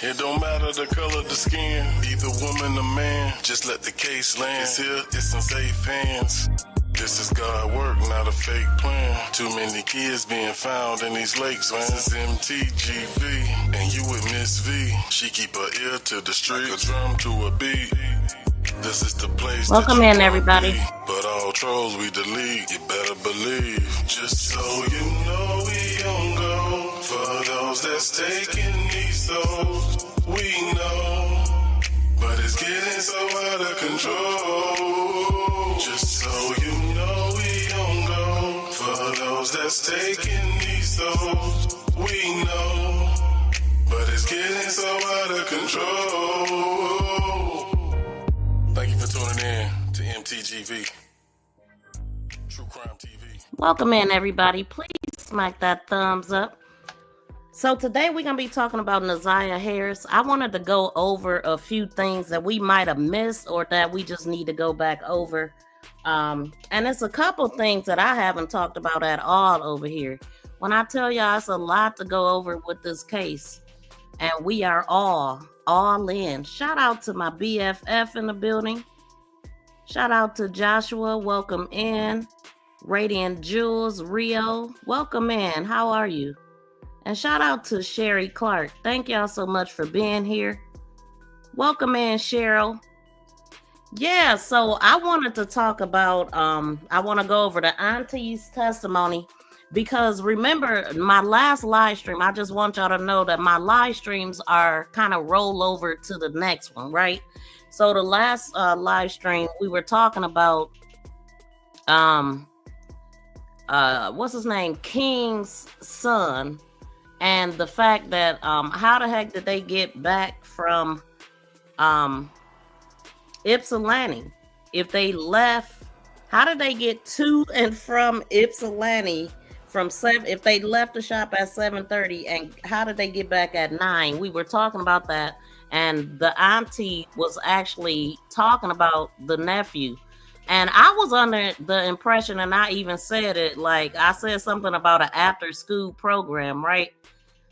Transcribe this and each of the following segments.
It don't matter the color of the skin, either woman or man, just let the case land. It's here, it's in safe hands. This is God work, not a fake plan. Too many kids being found in these lakes, man. This is MTGV, and you with Miss V. She keep her ear to the street, like a drum to a beat. This is the place. Welcome in, everybody. But all trolls we delete, you better believe. Just so you know we don't go for those that's taking these souls. We know, but it's getting so out of control. Just so you know we don't go for those that's taking these souls. We know, but it's getting so out of control. Thank you for tuning in to MTGV, True Crime TV. Welcome in, everybody. Please smack that thumbs up. So today we're going to be talking about ZIYAH Harris. I wanted to go over a few things that we might have missed or that we just need to go back over. And it's a couple things that I haven't talked about at all over here. When I tell y'all it's a lot to go over with this case, and we are all in. Shout out to my BFF in the building. Shout out to Joshua. Welcome in. Radiant Jules, Rio. Welcome in. How are you? And shout out to Sherry Clark. Thank y'all so much for being here. Welcome in, Cheryl. Yeah, so I wanted to talk about, I want to go over the auntie's testimony. Because remember, my last live stream, I just want y'all to know that my live streams are kind of roll over to the next one, right? So the last live stream, we were talking about, what's his name? King's son. And the fact that, how the heck did they get back from Ypsilanti? If they left, how did they get to and from Ypsilanti? If they left the shop at 7:30, and how did they get back at 9? We were talking about that, and the auntie was actually talking about the nephew. And I was under the impression, and I even said it, like I said something about an after school program, right?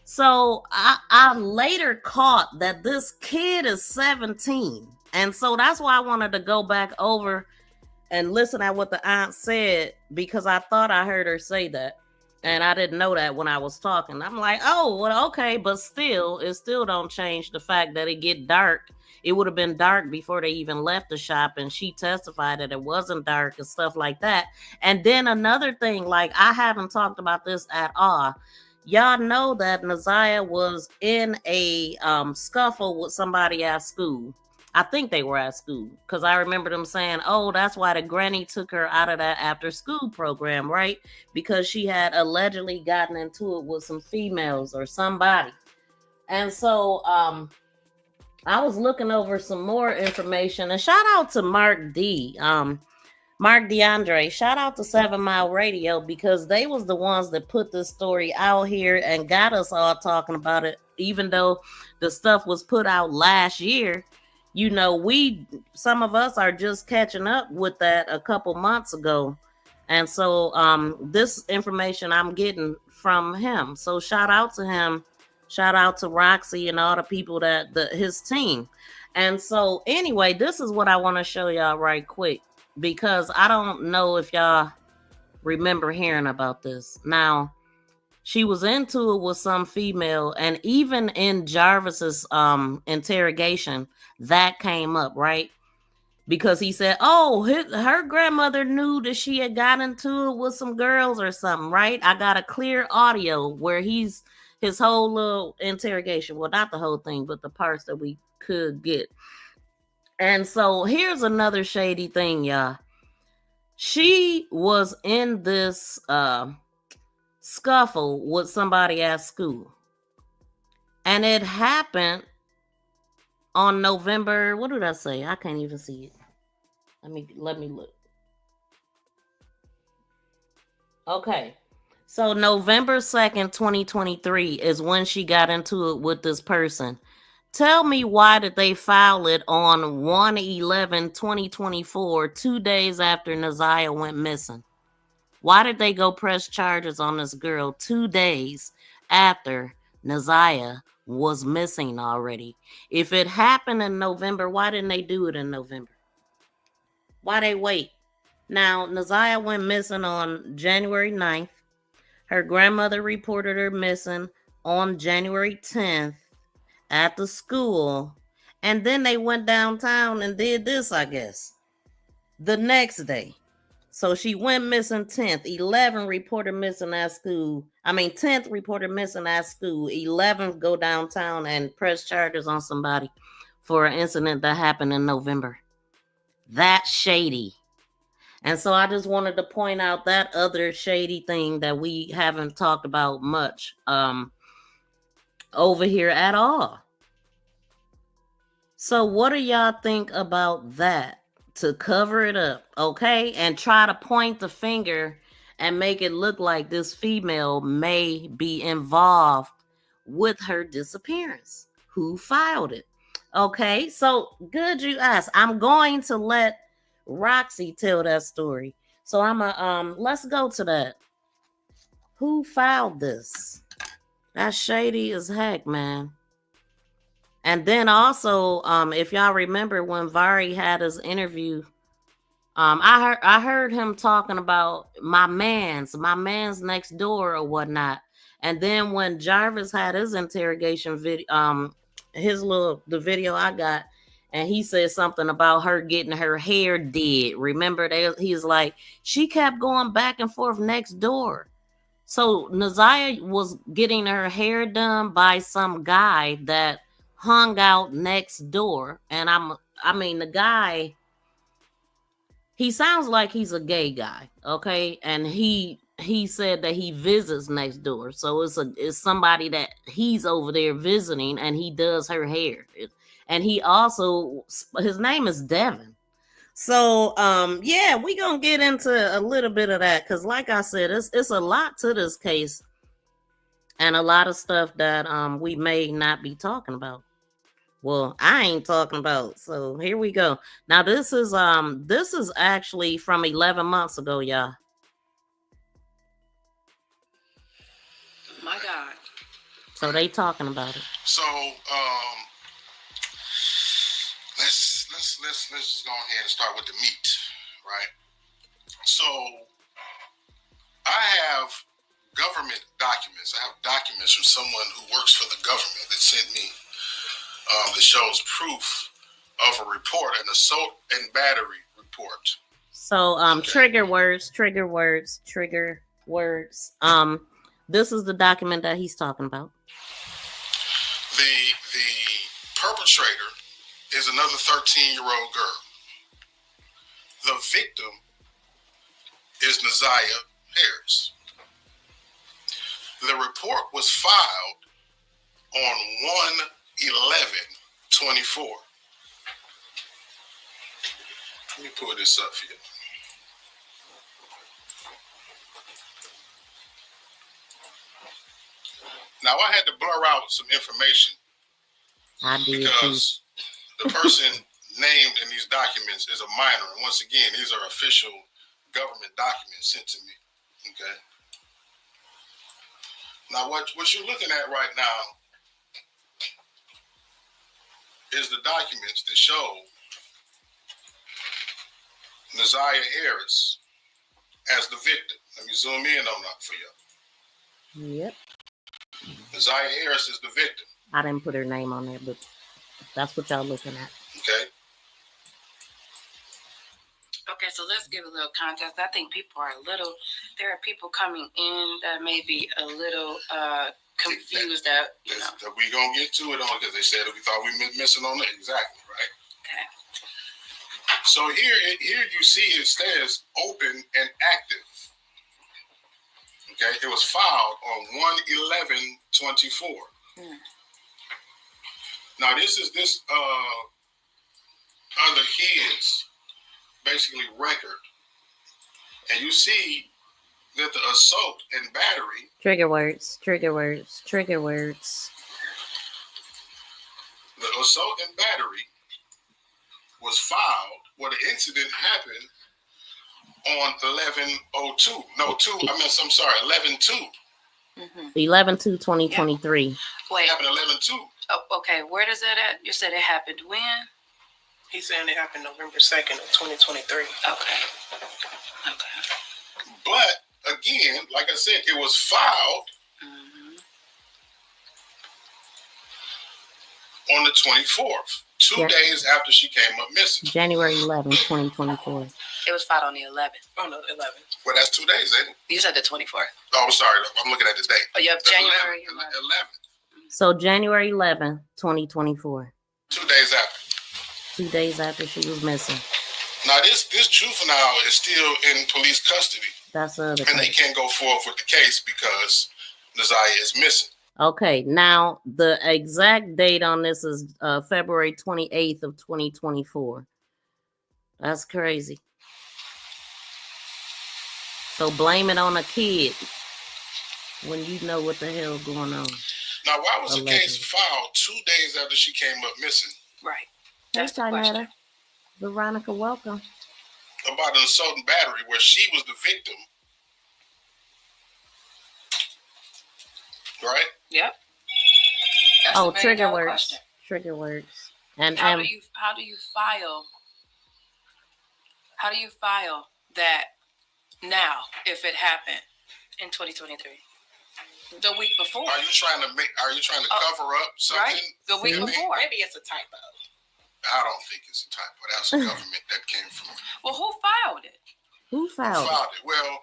So I later caught that this kid is 17. And so that's why I wanted to go back over and listen at what the aunt said, because I thought I heard her say that. And I didn't know that when I was talking. I'm like, oh, well, okay. But still, it still don't change the fact that it get dark. It would have been dark before they even left the shop. And she testified that it wasn't dark and stuff like that. And then another thing, like I haven't talked about this at all. Y'all know that ZIYAH was in a scuffle with somebody at school. I think they were at school, because I remember them saying, oh, that's why the granny took her out of that after school program, right? Because she had allegedly gotten into it with some females or somebody. And so I was looking over some more information, and shout out to Mark D. Mark DeAndre, shout out to 7 Mile Radio, because they was the ones that put this story out here and got us all talking about it, even though the stuff was put out last year. You know, some of us are just catching up with that a couple months ago. And so this information I'm getting from him. So shout out to him. Shout out to Roxy and all the people his team. And so anyway, this is what I want to show y'all right quick, because I don't know if y'all remember hearing about this. Now, she was into it with some female, and even in Jarvis's interrogation, that came up, right? Because he said, oh, her grandmother knew that she had gotten into it with some girls or something, right? I got a clear audio where his whole little interrogation, well, not the whole thing, but the parts that we could get. And so here's another shady thing, y'all. She was in this scuffle with somebody at school. And it happened on November, what did I say? I can't even see it. Let me look. Okay. So November 2nd, 2023 is when she got into it with this person. Tell me, why did they file it on 1/11/2024, 2 days after ZIYAH went missing? Why did they go press charges on this girl 2 days after ZIYAH was missing already. If it happened in November, why didn't they do it in November? Why they wait? Now, ZIYAH went missing on January 9th. Her grandmother reported her missing on January 10th at the school. And then they went downtown and did this, I guess, the next day. So she went missing 10th. 11 reported missing at school. 10th reported missing at school. 11 go downtown and press charges on somebody for an incident that happened in November. That's shady. And so I just wanted to point out that other shady thing that we haven't talked about much over here at all. So what do y'all think about that? To cover it up, okay? And try to point the finger and make it look like this female may be involved with her disappearance. Who filed it? Okay, so good you asked. I'm going to let Roxy tell that story. So let's go to that. Who filed this? That's shady as heck, man. And then also, if y'all remember when Vari had his interview, I heard him talking about my man's next door or whatnot. And then when Jarvis had his interrogation video, the video I got, and he said something about her getting her hair did. Remember, he's like, she kept going back and forth next door. So ZIYAH was getting her hair done by some guy that hung out next door. And the guy, he sounds like he's a gay guy, okay? And he said that he visits next door. So it's somebody that he's over there visiting, and he does her hair. And he also, his name is Devin. So yeah, we gonna get into a little bit of that, because like I said, it's a lot to this case, and a lot of stuff that we may not be talking about. Well, I ain't talking about. So here we go. Now this is actually from 11 months ago, y'all. My God. So they talking about it. So let's just go ahead and start with the meat, right? So I have government documents. I have documents from someone who works for the government that sent me that shows proof of a report, an assault and battery report. So okay. Trigger words. This is the document that he's talking about. The perpetrator is another 13-year-old girl. The victim is ZIYAH Harris. The report was filed on 1/11/24. Let me pull this up here. Now, I had to blur out some information because the person named in these documents is a minor. And once again, these are official government documents sent to me. Okay. Now, what you're looking at right now is the documents that show ZIYAH Harris as the victim. Let me zoom in on that for you. Yep. ZIYAH Harris is the victim. I didn't put her name on there, but that's what y'all looking at. Okay. Okay, so let's give a little context. I think there are people coming in that may be a little confused that we gonna get to it on, because they said we thought we were missing on it. Exactly, right? Okay. So here you see it says open and active. Okay, it was filed on 1/11/24. Now this other kid's basically record, and you see that the assault and battery. Trigger words. The assault and battery was filed, where the incident happened on 11/02. No, 2. I'm sorry, 11/2. 11/2/2023. Wait. It happened 11/2. Oh, okay. Where does that at? You said it happened when? He's saying it happened November 2nd of 2023. Okay. But again, like I said, it was filed on the 24th, 2 days after she came up missing. January 11th, 2024. It was filed on the 11th. Oh, no, 11th. Well, that's 2 days, ain't it? You said the 24th. Oh, I'm sorry. I'm looking at the date. Oh, you have January 11th. So January 11th, 2024. 2 days after. 2 days after she was missing. Now, this juvenile is still in police custody. That's the other And they can't go forward with the case because ZIYAH is missing. Okay, now the exact date on this is February 28th of 2024. That's crazy. So blame it on a kid when you know what the hell going on. Now, why was the case filed 2 days after she came up missing? Right. That's the question. Veronica, welcome. About an assault and battery where she was the victim. Right? Yep. That's trigger words. Question. Trigger words. And how do you file that now if it happened in 2023? The week before. Are you trying to cover up something? Right. The week before. Maybe it's a typo. I don't think it's a typo. That's a government that came from. Well, who filed it? Who filed it? Well,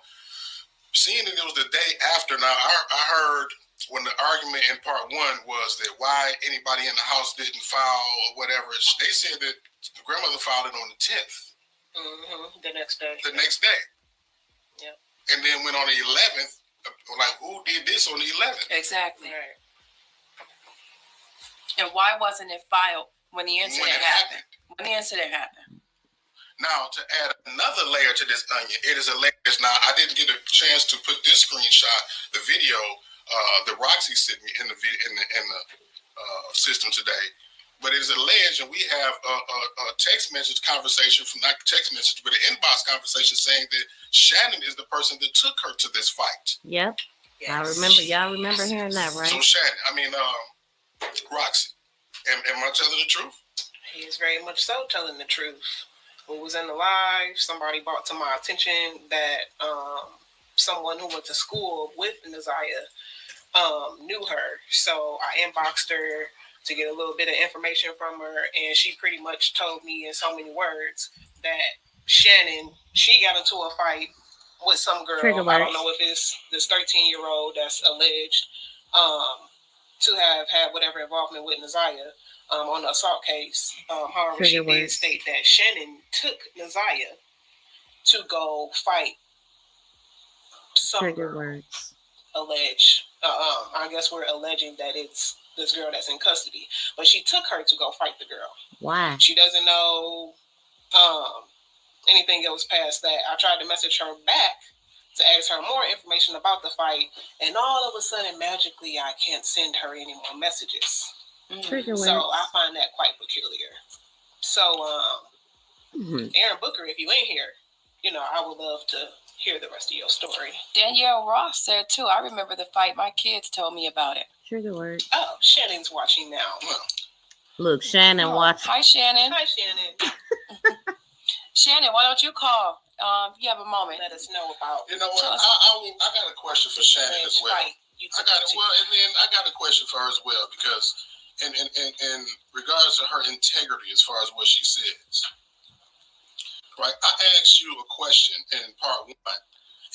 seeing that it was the day after. Now, I heard when the argument in part one was that why anybody in the house didn't file or whatever. They said that the grandmother filed it on the 10th. The next day. Yeah. And then went on the 11th. Like, who did this on the 11th? Exactly. Right. And why wasn't it filed when the incident happened? When the incident happened. Now, to add another layer to this onion, it is a layer. Now, I didn't get a chance to put this screenshot, the video that Roxy sent me in the system today. But it is alleged, and we have a text message conversation from, not text message, but an inbox conversation saying that Shannon is the person that took her to this fight. Yep. Yes. I remember. Y'all remember hearing that, right? So Shannon, Roxy, am I telling the truth? He is very much so telling the truth. We was in the live. Somebody brought to my attention that someone who went to school with ZIYAH knew her. So I inboxed her to get a little bit of information from her, and she pretty much told me in so many words that Shannon, she got into a fight with some girl. I don't know if it's this 13-year-old that's alleged to have had whatever involvement with ZIYAH on the assault case. However, she did state that Shannon took ZIYAH to go fight some girl. Alleged. I guess we're alleging that it's this girl that's in custody, but she took her to go fight the girl. Why? She doesn't know anything else past that. I tried to message her back to ask her more information about the fight, and all of a sudden, magically, I can't send her any more messages. So I find that quite peculiar. So, Aaron Booker, if you ain't here, I would love to hear the rest of your story. Danielle Ross said too, I remember the fight. My kids told me about it. Trigger word. Oh, Shannon's watching now. Look, Shannon watching. Hi, Shannon. Hi, Shannon. Shannon, why don't you call? You have a moment. Let us know about. You know what? I got a question for Shannon as well. I got a question for her as well, because in regards to her integrity as far as what she says. Right, I asked you a question in part one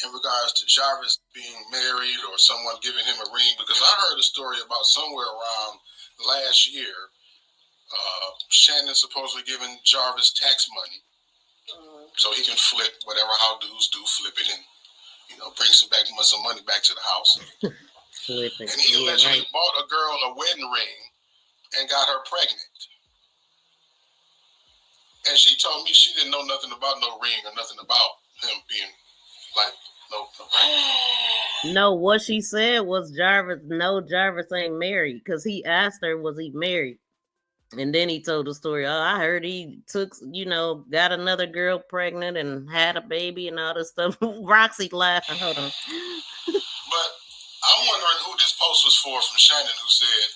in regards to Jarvis being married or someone giving him a ring, because I heard a story about somewhere around last year, Shannon supposedly giving Jarvis tax money so he can flip whatever how dudes do, flip it and bring some money back to the house. And he allegedly bought a girl a wedding ring and got her pregnant. And she told me she didn't know nothing about no ring or nothing about him being like no. No, what she said was Jarvis ain't married, because he asked her, was he married? And then he told the story. Oh, I heard he took, got another girl pregnant and had a baby and all this stuff. Roxy laughing. Hold on. But I'm wondering who this post was for from Shannon, who said,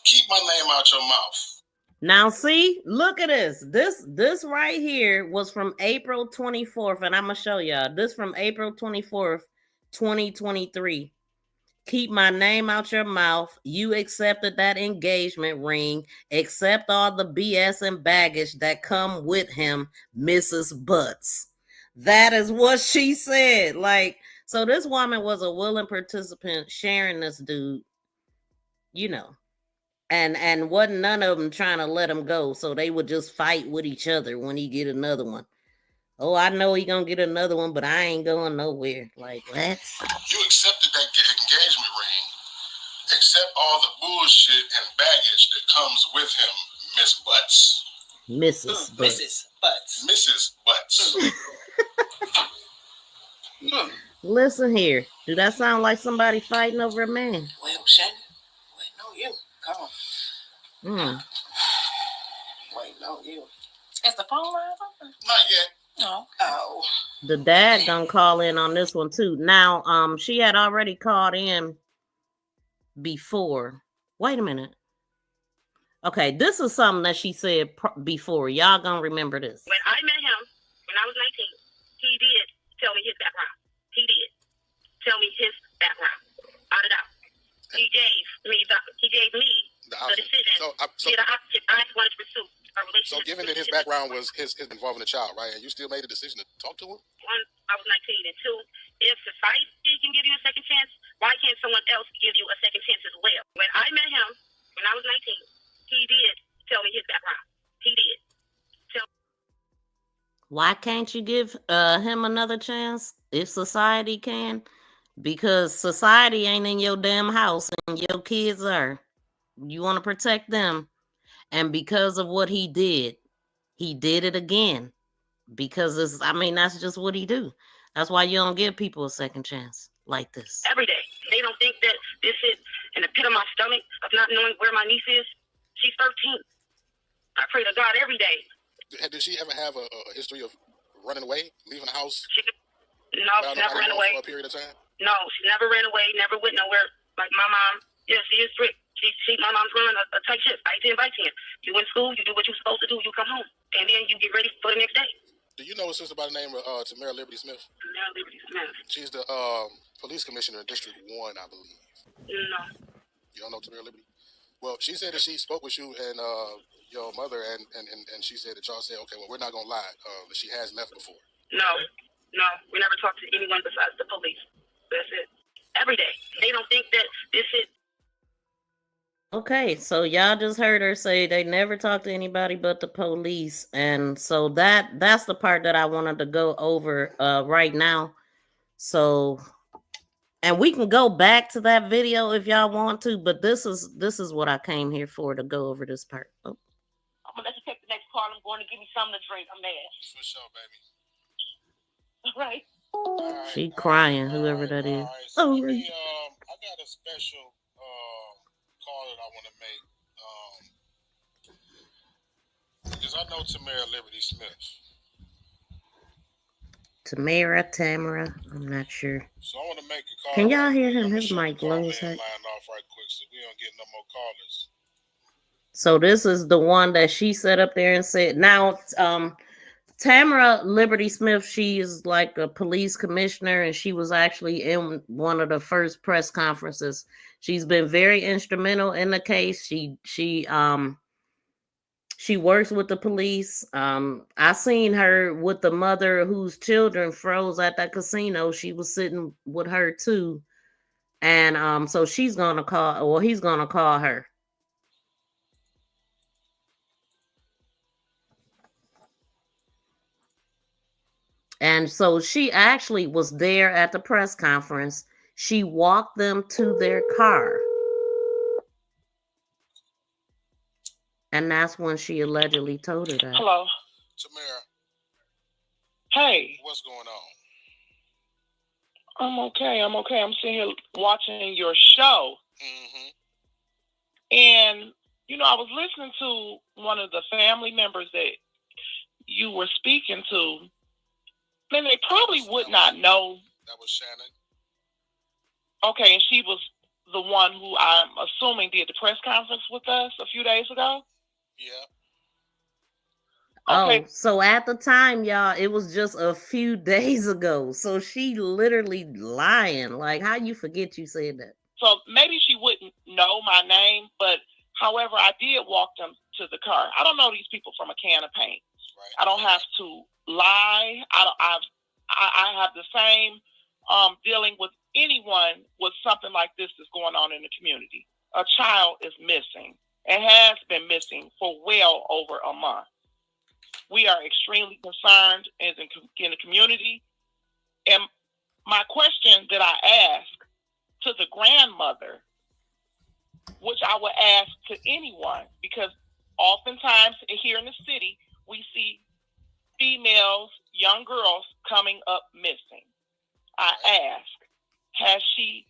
"Keep my name out your mouth." Now, see, look at this. This right here was from April 24th, and I'm gonna show y'all. This from April 24th, 2023. Keep my name out your mouth. You accepted that engagement ring. Accept all the BS and baggage that come with him, Mrs. Butts. That is what she said. Like, so this woman was a willing participant sharing this dude, you know. And wasn't none of them trying to let him go, so they would just fight with each other when he get another one. Oh, I know he gonna get another one, but I ain't going nowhere. Like, what? You accepted that engagement ring. Accept all the bullshit and baggage that comes with him, Miss Butts. Mrs. Butts. Mrs. Butts. Mrs. Butts. Listen here. Do that sound like somebody fighting over a man? Well, Shannon, waiting on you. Come on. Waiting on you. Is the phone line open? Not yet. No. Oh. The dad gonna call in on this one too. Now, she had already called in before. Wait a minute. Okay, this is something that she said before. Y'all gonna remember this. When I met him, when I was 19, he did tell me his background. He did tell me his background. Out and out. He gave me the decision. So the option I wanted to pursue a relationship. So given that his background was his involving a child, right? And you still made a decision to talk to him? One, I was 19, and two, if society can give you a second chance, why can't someone else give you a second chance as well? When I met him, when I was 19, he did tell me his background. He did. Why can't you give him another chance if society can? Because society ain't in your damn house and your kids are. You want to protect them. And because of what he did it again. Because that's just what he do. That's why you don't give people a second chance like this. Every day. They don't think that this is in the pit of my stomach of not knowing where my niece is. She's 13. I pray to God every day. Did she ever have a history of running away, leaving the house? No, she never ran away. For a period of time? No, she never ran away, never went nowhere. Like my mom, yeah, she is strict. My mom's running a tight ship, 10 by 10. You in school, you do what you're supposed to do, you come home. And then you get ready for the next day. Do you know a sister by the name of Tamara Liberty Smith? Tamara Liberty Smith. She's the police commissioner in District 1, I believe. No. You don't know Tamara Liberty? Well, she said that she spoke with you and your mother, and she said that y'all said, okay, well, we're not going to lie, that she has left before. No, we never talked to anyone besides the police. That's it. Every day. They don't think that this is. Okay, so y'all just heard her say they never talk to anybody but the police. And so that's the part that I wanted to go over right now. So, and we can go back to that video if y'all want to, but this is what I came here for, to go over this part. Oh. I'm gonna let you take the next part. I'm going to give you something to drink. I'm mad. For sure, baby. Right. She crying, whoever that is. So I got a special call that I want to make. Because I know Tamara Liberty Smith. Tamara, I'm not sure. So I want to make a call. Can y'all hear him? His mic low as heck. Line off right quick so we don't get no more callers. So this is the one that she set up there and said. Now, Tamara Liberty Smith, she is like a police commissioner, and she was actually in one of the first press conferences. She's been very instrumental in the case. She works with the police. I seen her with the mother whose children froze at that casino. She was sitting with her too. And so he's gonna call her. And so she actually was there at the press conference. She walked them to their car. And that's when she allegedly told her that. Hello. Tamara. Hey. What's going on? I'm okay. I'm sitting here watching your show. Mm-hmm. And, I was listening to one of the family members that you were speaking to. And they probably would not know. That was Shannon. Okay, and she was the one who I'm assuming did the press conference with us a few days ago? Yeah. Okay. Oh, so at the time, y'all, it was just a few days ago. So she literally lying. Like, how you forget you said that? So maybe she wouldn't know my name, but however, I did walk them to the car. I don't know these people from a can of paint. Right. I don't have to lie. I have the same dealing with anyone with something like this that's going on in the community. A child is missing and has been missing for well over a month. We are extremely concerned in the community. And my question that I ask to the grandmother, which I would ask to anyone, because oftentimes here in the city, we see females, young girls coming up missing. I ask, has she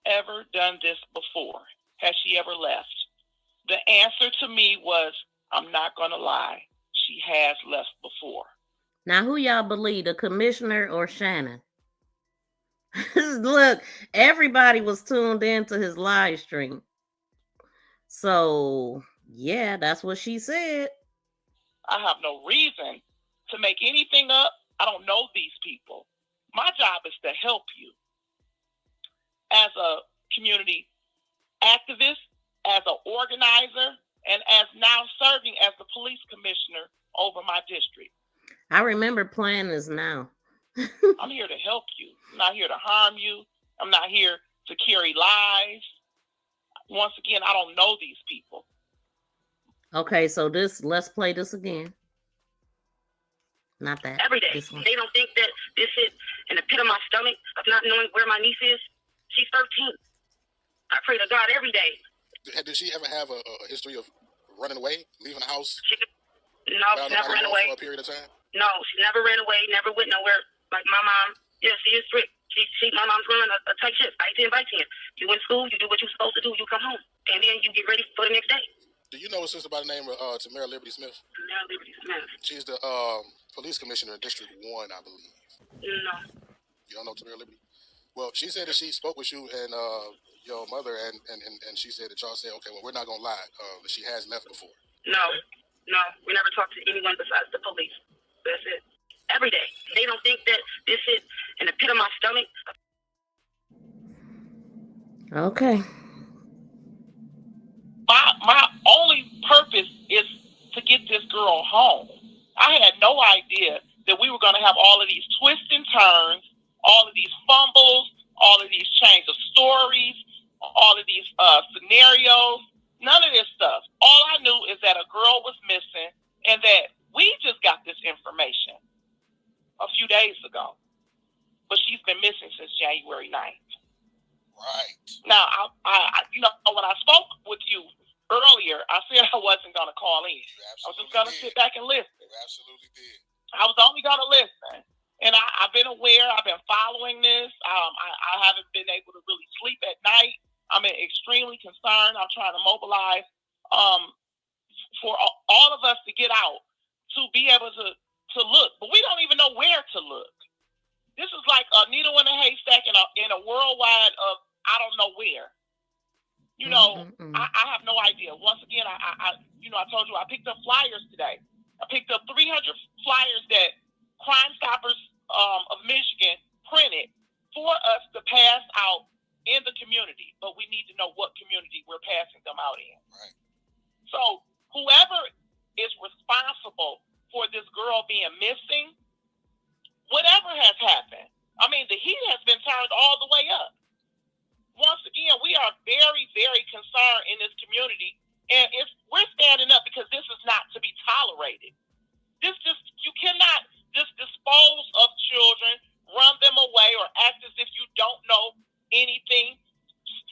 ever done this before? Has she ever left? The answer to me was, I'm not going to lie. She has left before. Now, who y'all believe, the commissioner or Shannon? Look, everybody was tuned in to his live stream. So, yeah, that's what she said. I have no reason to make anything up. I don't know these people. My job is to help you as a community activist, as an organizer, and as now serving as the police commissioner over my district. I remember playing this now. I'm here to help you. I'm not here to harm you. I'm not here to carry lies. Once again, I don't know these people. Okay, so let's play this again. Not that. Every day. They don't think that this is in the pit of my stomach of not knowing where my niece is. She's 13. I pray to God every day. Did she ever have a history of running away, leaving the house? No, never ran away. For a period of time? No, she never ran away, never went nowhere. Like my mom, yeah, she is strict. My mom's running a tight ship, by 10 by 10. You in school, you do what you're supposed to do, you come home. And then you get ready for the next day. Do you know a sister by the name of Tamara Liberty Smith? Tamara Liberty Smith. She's the police commissioner in District 1, I believe. No. You don't know Tamara Liberty? Well, she said that she spoke with you and your mother, and she said that y'all said, okay, well, we're not going to lie, that she has left before. No, we never talked to anyone besides the police. That's it. Every day. They don't think that this is in the pit of my stomach. Okay. My only purpose is to get this girl home. I had no idea that we were going to have all of these twists and turns, all of these fumbles, all of these change of stories, all of these scenarios. None of this stuff. All I knew is that a girl was missing and that we just got this information a few days ago. But she's been missing since January 9th. Right. Now, I when I spoke with you earlier, I said I wasn't going to call in. I was just going to sit back and listen. You absolutely did. I was only going to listen. And I've been aware. I've been following this. I haven't been able to really sleep at night. I'm extremely concerned. I'm trying to mobilize for all of us to get out, to be able to look. But we don't even know where to look. This is like a needle in a haystack in a worldwide of I don't know where. You know, I have no idea. Once again, I told you I picked up flyers today. I picked up 300 flyers that Crime Stoppers of Michigan printed for us to pass out in the community. But we need to know what community we're passing them out in. Right. So whoever is responsible for this girl being missing, whatever has happened, I mean, the heat has been turned all the way up. Once again, we are very, very concerned in this community, and we're standing up because this is not to be tolerated. You cannot just dispose of children, run them away, or act as if you don't know anything.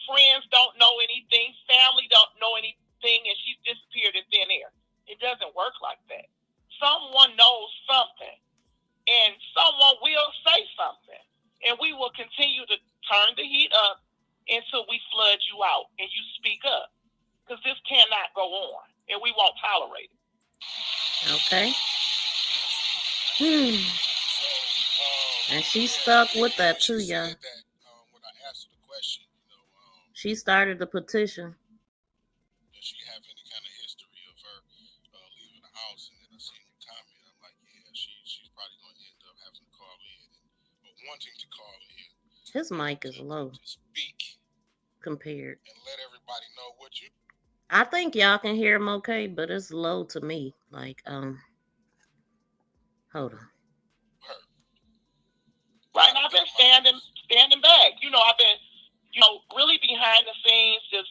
Friends don't know anything. Family don't know anything, and she's disappeared in thin air. It doesn't work like that. Someone knows something, and someone will say something, and we will continue to turn the heat up until we flood you out and you speak up, because this cannot go on, and we won't tolerate it. Okay. And she stuck with that too, y'all. When I asked her the question, She started the petition. Does she have any kind of history of her leaving the house? And then I seen him comment. I'm like, yeah, she's probably going to end up having to call in or wanting to call in. His mic is low. To speak. Compared. And let everybody know what you. I think y'all can hear him okay, but it's low to me. Like, hold on. Right, and I've been standing back. I've been, really behind the scenes, just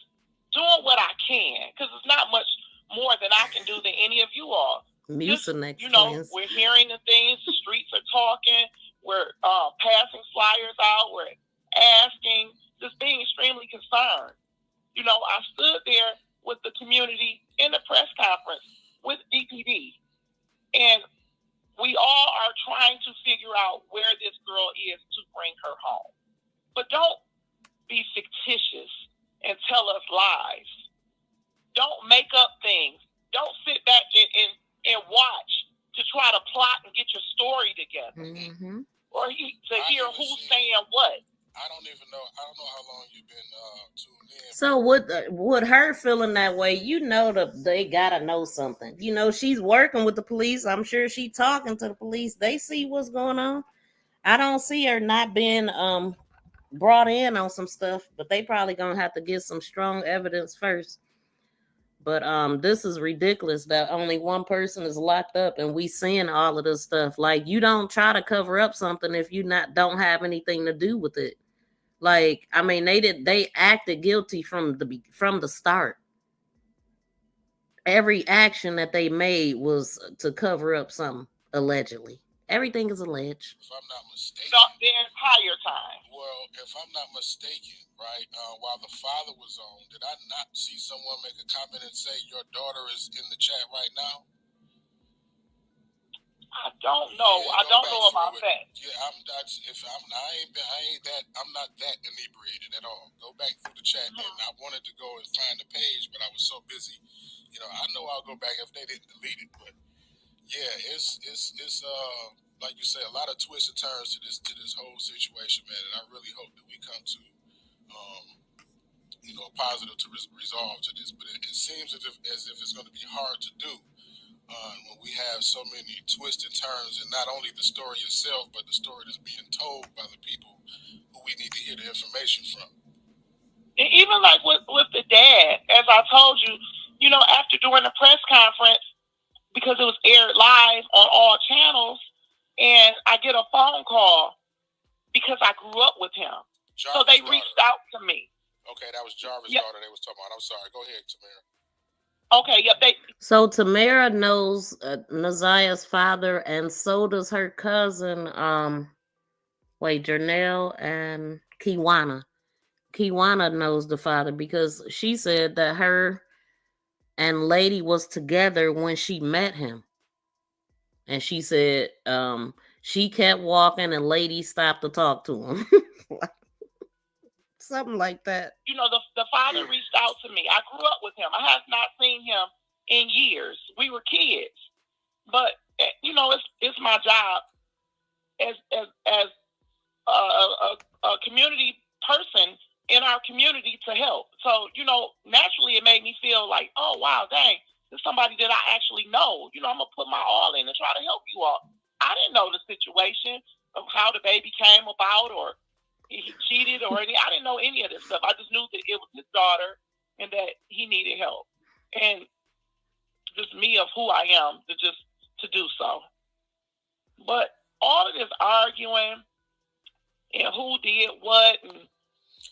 doing what I can, because it's not much more than I can do than any of you all. Mucinex Just, we're hearing the things, the streets are talking, we're passing flyers out, we're asking, just being extremely concerned. I stood there with the community in the press conference with DPD, and we all are trying to figure out where this girl is to bring her home. But don't be fictitious and tell us lies. Don't make up things. Don't sit back and watch to try to plot and get your story together. Mm-hmm. Or to hear who's saying what. I don't know how long you've been tuned in. So with her feeling that way, they gotta know something. She's working with the police. I'm sure she's talking to the police. They see what's going on. I don't see her not being brought in on some stuff, but they probably gonna have to get some strong evidence first. But this is ridiculous that only one person is locked up and we seeing all of this stuff. Like, you don't try to cover up something if you don't have anything to do with it. Like, I mean, they acted guilty from the start. Every action that they made was to cover up something, allegedly. Everything is alleged. If I'm not mistaken. The entire time. Well, if I'm not mistaken, right, while the father was on, did I not see someone make a comment and say your daughter is in the chat right now? I don't know. Yeah, I don't know about that. Yeah, I'm not that inebriated at all. Go back through the chat, and I wanted to go and find the page, but I was so busy. I know I'll go back if they didn't delete it, but yeah, it's like you say, a lot of twists and turns to this whole situation, man. And I really hope that we come to a positive resolve to this. But it seems as if it's going to be hard to do. When we have so many twists and turns, and not only the story itself, but the story that's being told by the people who we need to hear the information from. And even like with the dad, as I told you, after doing the press conference, because it was aired live on all channels, and I get a phone call because I grew up with him. Jarvis' so they daughter. reached out to me. Okay, that was Jarvis' daughter they was talking about. I'm sorry. Go ahead, Tamara. Okay, yep. So Tamara knows ZIYAH's father, and so does her cousin, Janelle and Kiwana. Kiwana knows the father because she said that her and Lady was together when she met him. And she said she kept walking and Lady stopped to talk to him. Something like that. The father reached out to me. I grew up with him. I have not seen him in years. We were kids. But, it's my job as a community person in our community to help. So, naturally it made me feel like, oh, wow, dang, this is somebody that I actually know. I'm going to put my all in and try to help you all. I didn't know the situation of how the baby came about or he cheated or anything. I didn't know any of this stuff. I just knew that it was his daughter and that he needed help. And just me of who I am to do so. But all of this arguing and who did what and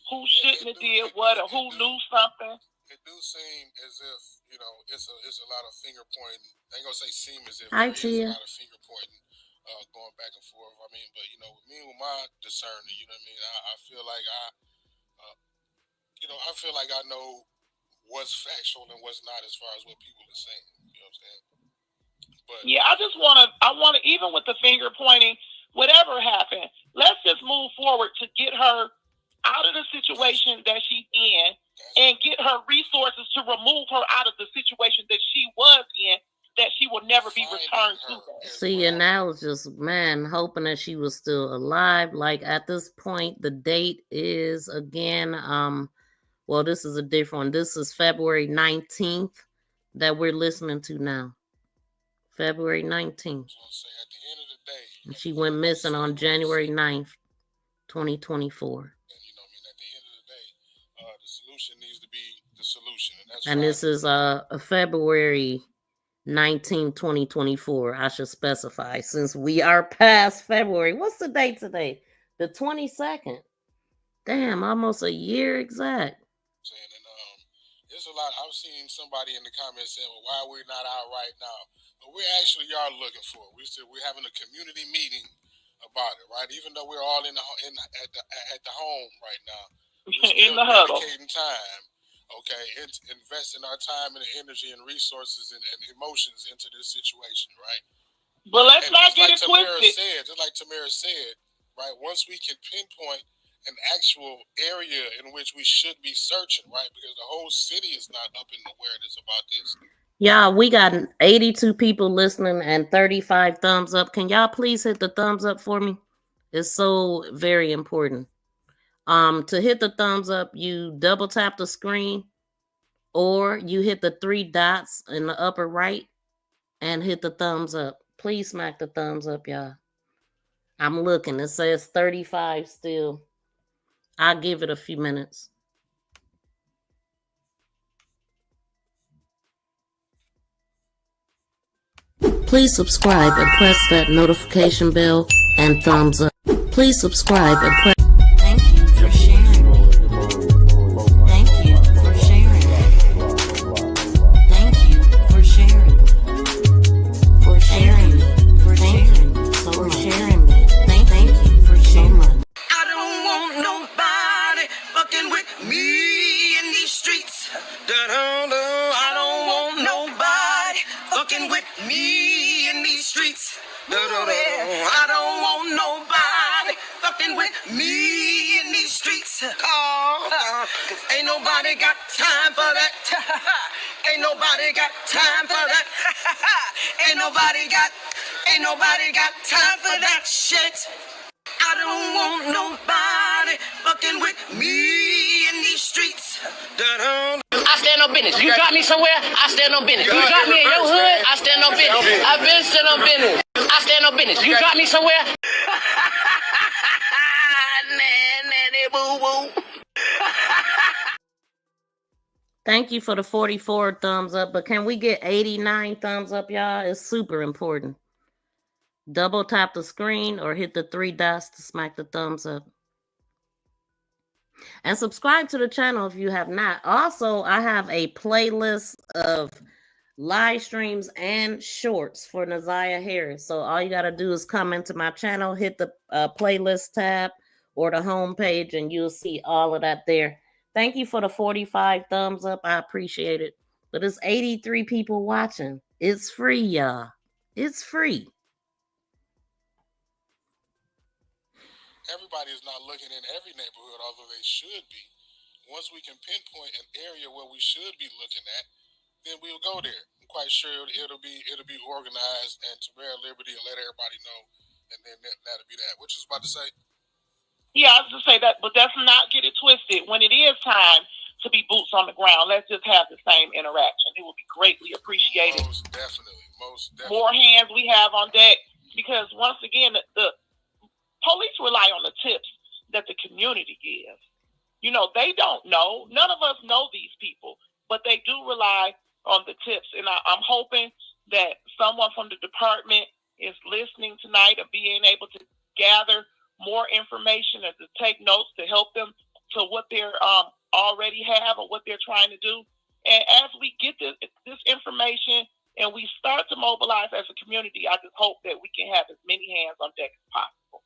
who shouldn't have did what or who knew something. It do seem as if, it's a lot of finger pointing. I ain't gonna say seem as if there is a lot of finger pointing going back and forth. I mean, but with my discerning, I feel like I feel like I know what's factual and what's not as far as what people are saying. You know what I'm saying? But yeah, I wanna even with the finger pointing, whatever happened, let's just move forward to get her out of the situation that she's in and get her resources to remove her out of the situation that she was in, that she will never be returned to that. See, and that was just, hoping that she was still alive. Like, at this point, the date is, again, Well, this is a different one. This is February 19th that we're listening to now. February 19th. At the end of the day, and she went missing on January 9th, 2024. And at the end of the day, the solution needs to be the solution. And this is February 19, 2024. I should specify since we are past February. What's the date today? The 22nd. Damn, almost a year exact. There's a lot. I've seen somebody in the comments saying, "Well, why are we not out right now?" But we're actually looking for it. We're having a community meeting about it, right? Even though we're all at the home right now, we're still in the huddle, dedicating time. Okay, it's investing our time and energy and resources and emotions into this situation, right? But let's not get it twisted. Just like Tamara said, right? Once we can pinpoint an actual area in which we should be searching, right? Because the whole city is not up in awareness about this. Yeah, we got 82 people listening and 35 thumbs up. Can y'all please hit the thumbs up for me? It's so very important. To hit the thumbs up, you double tap the screen or you hit the 3 dots in the upper right and hit the thumbs up. Please smack the thumbs up, y'all. I'm looking. It says 35 still. I'll give it a few minutes. Please subscribe and press that notification bell and thumbs up. Please subscribe and press. Thank you for sharing. Thank you for sharing. Thank you for sharing. For sharing. For sharing. For sharing. Thank you for sharing. I don't want nobody fucking with me in these streets. I don't want nobody fucking with me in these streets. I don't want nobody fucking with me in these streets. Cause ain't nobody got time for that. Ain't nobody got time for that. Ain't nobody got time for that shit. I don't want nobody fucking with me in these streets. I stand on business. You drop me somewhere, I stand on business. You drop me in your hood, I stand on business. I've been stand on business. I stand on business. You drop me somewhere. Nanny boo boo. Thank you for the 44 thumbs up, but can we get 89 thumbs up, y'all? It's super important. Double tap the screen or hit the 3 dots to smack the thumbs up. And subscribe to the channel if you have not. Also, I have a playlist of live streams and shorts for ZIYAH Harris. So all you got to do is come into my channel, hit the playlist tab or the home page, and you'll see all of that there. Thank you for the 45 thumbs up. I appreciate it. But it's 83 people watching. It's free, y'all. It's free. Everybody is not looking in every neighborhood, although they should be. Once we can pinpoint an area where we should be looking at, then we'll go there. I'm quite sure it'll be organized, and Tamara Liberty will let everybody know, and then that'll be that. What you was about to say? Yeah, I was just say that, but let's not get it twisted. When it is time to be boots on the ground, let's just have the same interaction. It will be greatly appreciated. Most definitely. More hands we have on deck, because once again, the police rely on the tips that the community gives. They don't know. None of us know these people, but they do rely on the tips. And I'm hoping that someone from the department is listening tonight and being able to gather more information and to take notes to help them to what they're already have or what they're trying to do. And as we get this information and we start to mobilize as a community, I just hope that we can have as many hands on deck as possible.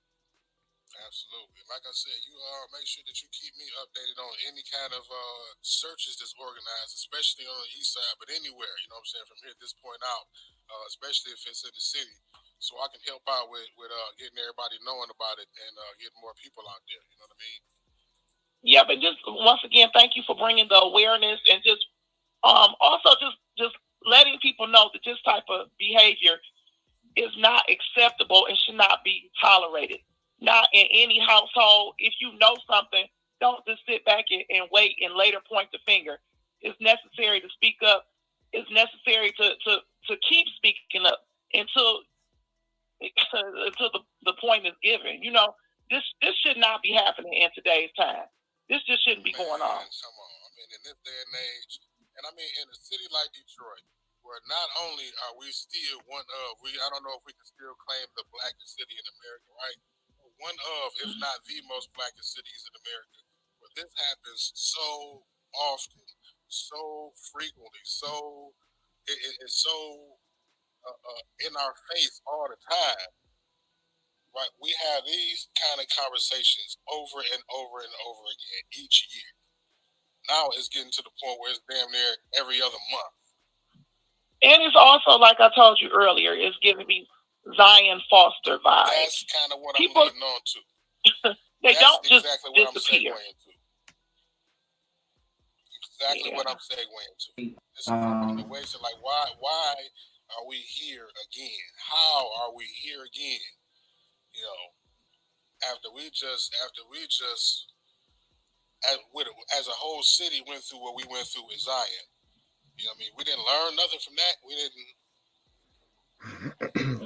Absolutely. Like I said, you make sure that you keep me updated on any kind of searches that's organized, especially on the east side, but anywhere, you know what I'm saying, from here at this point out, especially if it's in the city, so I can help out with getting everybody knowing about it and getting more people out there, you know what I mean? Yeah, but just once again, thank you for bringing the awareness and just also just letting people know that this type of behavior is not acceptable and should not be tolerated. Not in any household. If you know something, Don't just sit back and wait and later point the finger. It's necessary to speak up. It's necessary to keep speaking up until the point is given. You know, this should not be happening in today's time. This just shouldn't be going on. Come on. I mean, in this day and age, and I mean, in a city like Detroit, where not only are we still one of, I don't know if we can still claim the blackest city in America, right? One of, if not the most blackest cities in America, but this happens so often, so frequently, so it's so in our face all the time, right? We have these kind of conversations over and over and over again each year. Now it's getting to the point where it's damn near every other month. And it's also, like I told you earlier, it's giving me Zion Foster vibes. That's kind of what I'm leading on to. That's don't just exactly disappear. What I'm segueing to. Exactly what I'm segueing to. This is in the way to like, why are we here again? How are we here again? You know, after we just as a whole city went through what we went through with Zion. You know what I mean? We didn't learn nothing from that. We didn't.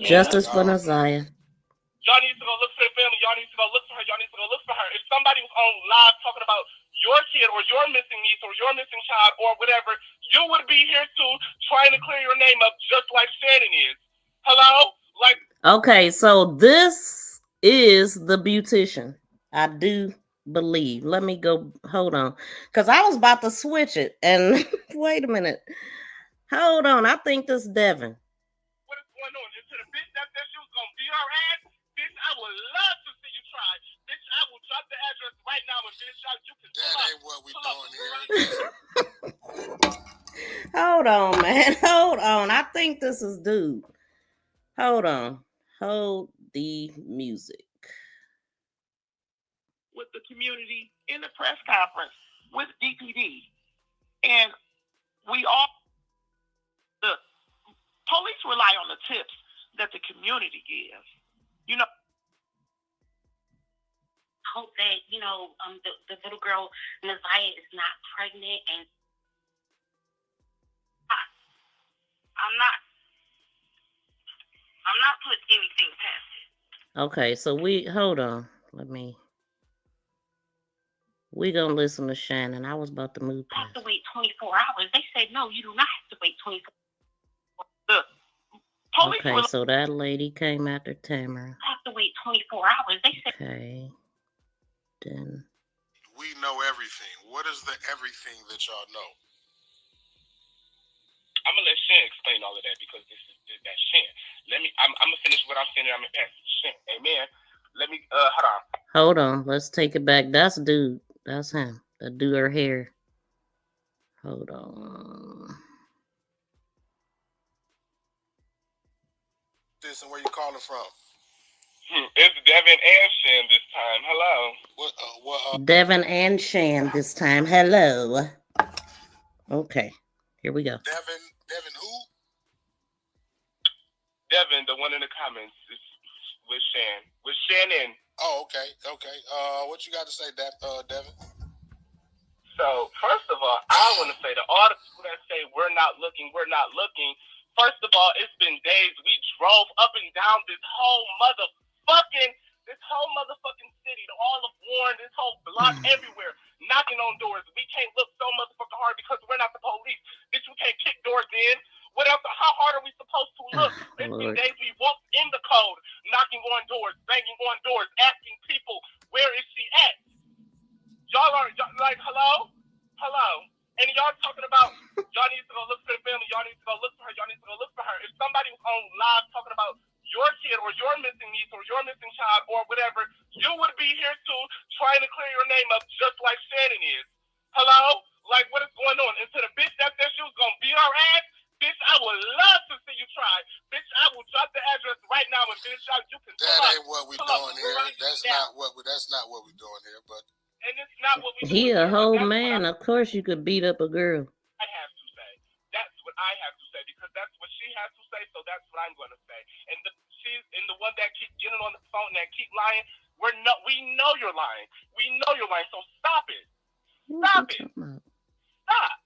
Justice for Zion. Y'all need to go look for the family. Y'all need to go look for her. Y'all need to go look for her. If somebody was on live talking about your kid or your missing niece or your missing child or whatever, you would be here too, trying to clear your name up just like Shannon is. Hello? Like. Okay, so this is the Beautician. I do believe. Let me go. Hold on, because I was about to switch it. And wait a minute. Hold on. I think this is Devin. What is going on? Into the bitch that said she was gonna beat her ass, bitch. I would love to see you try, bitch. I will drop the address right now, and bitch, you can. That ain't what we doing here. Hold on, man. Hold on. I think this is dude. Hold on. Hold the music. With the community in the press conference with DPD, and we all. The police rely on the tips that the community gives. You know, hope that, you know, the little girl, ZIYAH, is not pregnant, and I'm not putting anything past it. Okay, so hold on. We gonna listen to Shannon. I was about to move past. Have to wait 24 hours. They said, no, you do not have to wait 24 hours. Okay, so that lady came after Tamara. Have to wait 24 hours. They said. Okay. Then. We know everything. What is the everything that y'all know? I'm gonna let Shan explain all of that because that's Shan. I'm gonna finish what I'm saying. I'm gonna pass it to Shan. Amen. Let me Hold on. Let's take it back. That's dude. That's him. That do her hair. Hold on. This and where you calling from? It's Devin and Shan this time. Hello. Devin and Shan this time. Hello. Okay. Here we go. Devin who? Devin, the one in the comments, is with Shan. With Shannon. Oh, okay. What you got to say, Devin? So, first of all, I want to say to all the people that say we're not looking. First of all, it's been days. We drove up and down this whole motherfucking city, all of Warren, this whole block, everywhere, knocking on doors. We can't look so motherfucking hard because we're not the police. Bitch, we can't kick doors in. What else? How hard are we supposed to look? It's been days we walked in the code, knocking on doors, banging on doors, asking people, where is she at? Y'all are like, hello? And y'all talking about, y'all need to go look for the family. Y'all need to go look for her. Y'all need to go look for her. If somebody was on live talking about your kid or your missing niece or your missing child or whatever, you would be here too, trying to clear your name up just like Shannon is. Hello? Like, what is going on? And to the bitch that said she was going to beat our ass, bitch, I would love to see you try. Bitch, I will drop the address right now and bitch, you can That ain't what we doing here. That's not what we doing here, but. And it's not what we do. He a whole man. Of course you could beat up a girl. I have to say. That's what I have to say because that's what she has to say, so that's what I'm going to say. And she's the one that keep getting on the phone and that keep lying. We know you're lying. We know you're lying. So stop it. Stop it. Stop.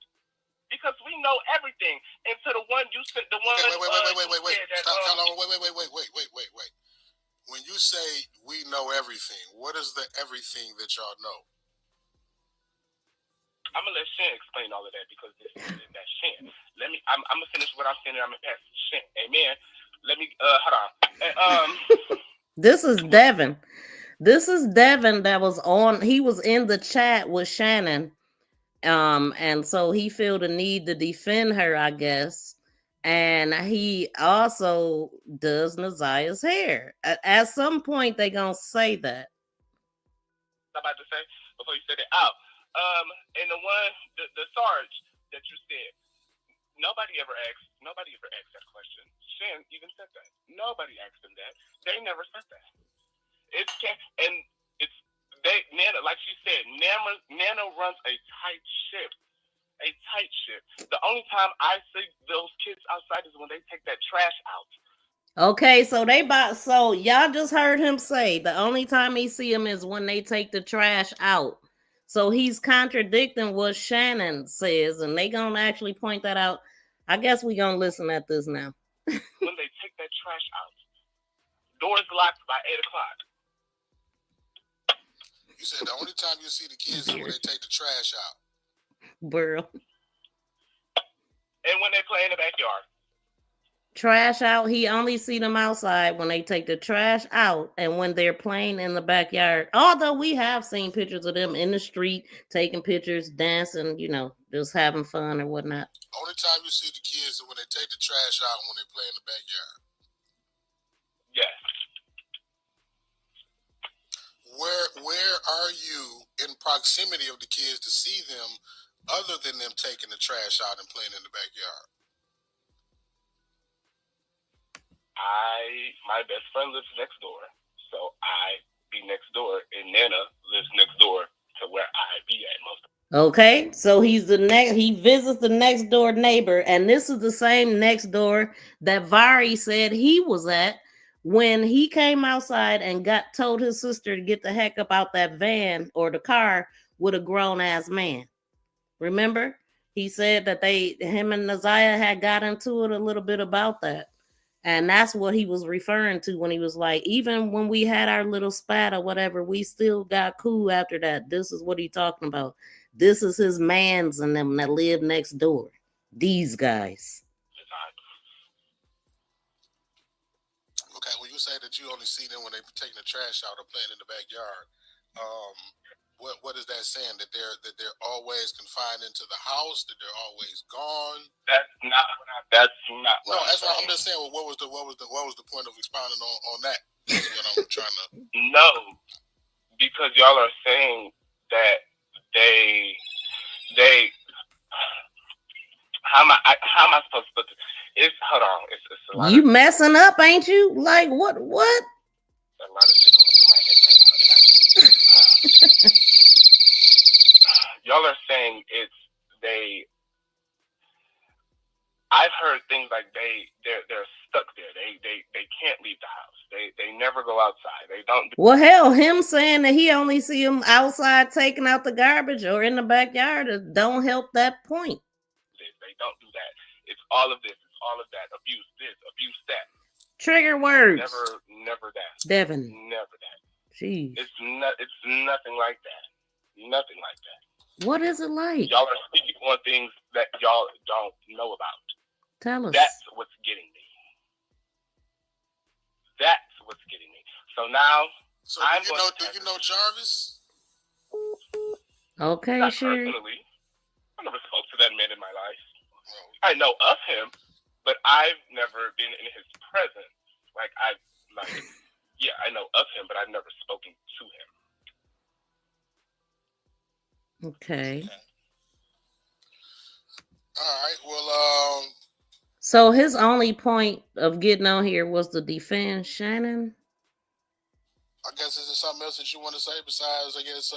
Because we know everything. And to the one you said, the one. Wait. Wait. When you say we know everything, what is the everything that y'all know? I'm gonna let Shannon explain all of that because that's Shannon. I'm gonna finish what I'm saying. I'm gonna pass to Shannon. Amen. Let me hold on. This is Devin. This is Devin that was on. He was in the chat with Shannon. And so he feel the need to defend her, I guess. And he also does Naziah's hair. At some point, they gonna say that. I'm about to say before you said it out. And the Sarge that you said, nobody ever asked that question. Shan even said that. Nobody asked him that. They never said that. Nana, like she said, Nana runs a tight ship. A tight ship. The only time I see those kids outside is when they take that trash out. Okay, so y'all just heard him say the only time he see him is when they take the trash out. So he's contradicting what Shannon says, and they gonna actually point that out. I guess we gonna listen at this now. When they take that trash out, doors locked by 8:00. You said the only time you see the kids is when they take the trash out. Burl. And when they play in the backyard. Trash out, he only see them outside when they take the trash out and when they're playing in the backyard. Although we have seen pictures of them in the street, taking pictures, dancing, just having fun or whatnot. Only time you see the kids is when they take the trash out and when they play in the backyard. Yes. Where are you in proximity of the kids to see them other than them taking the trash out and playing in the backyard? My best friend lives next door, so I be next door, and Nana lives next door to where I be at most. Okay, so he visits the next door neighbor, and this is the same next door that Vari said he was at when he came outside and told his sister to get the heck up out that van or the car with a grown ass man. Remember? He said that him and Naziah had got into it a little bit about that. And that's what he was referring to when he was like, even when we had our little spat or whatever, we still got cool after that. This is what he talking about. This is his mans and them that live next door. These guys. Okay, well, you say that you only see them when they're taking the trash out or playing in the backyard. What is that saying? That they're always confined into the house? That they're always gone? That's not. No, that's what I'm just saying. Well, what was the point of expounding on that? That's what I'm trying to. No, because y'all are saying that they. How am I supposed to put this? Hold on. It's a lot. You messing up, ain't you? Like what? A lot of shit going through my head right now, and y'all are saying I've heard things like they're stuck there. They can't leave the house. They never go outside. They don't. Well, hell, him saying that he only see him outside taking out the garbage or in the backyard don't help that point. They don't do that. It's all of this. It's all of that. Abuse this. Abuse that. Trigger words. Never that. Devin. Never that. Jeez. It's nothing like that. Nothing like that. What is it like? Y'all are speaking on things that y'all don't know about. Tell us. That's what's getting me. That's what's getting me. So now, do you know Jarvis? Okay, not sure. Personally, I never spoke to that man in my life. I know of him, but I've never been in his presence. I know of him, but I've never spoken to him. Okay. All right. Well, so his only point of getting on here was to defend Shannon. I guess is there something else that you want to say besides, I guess,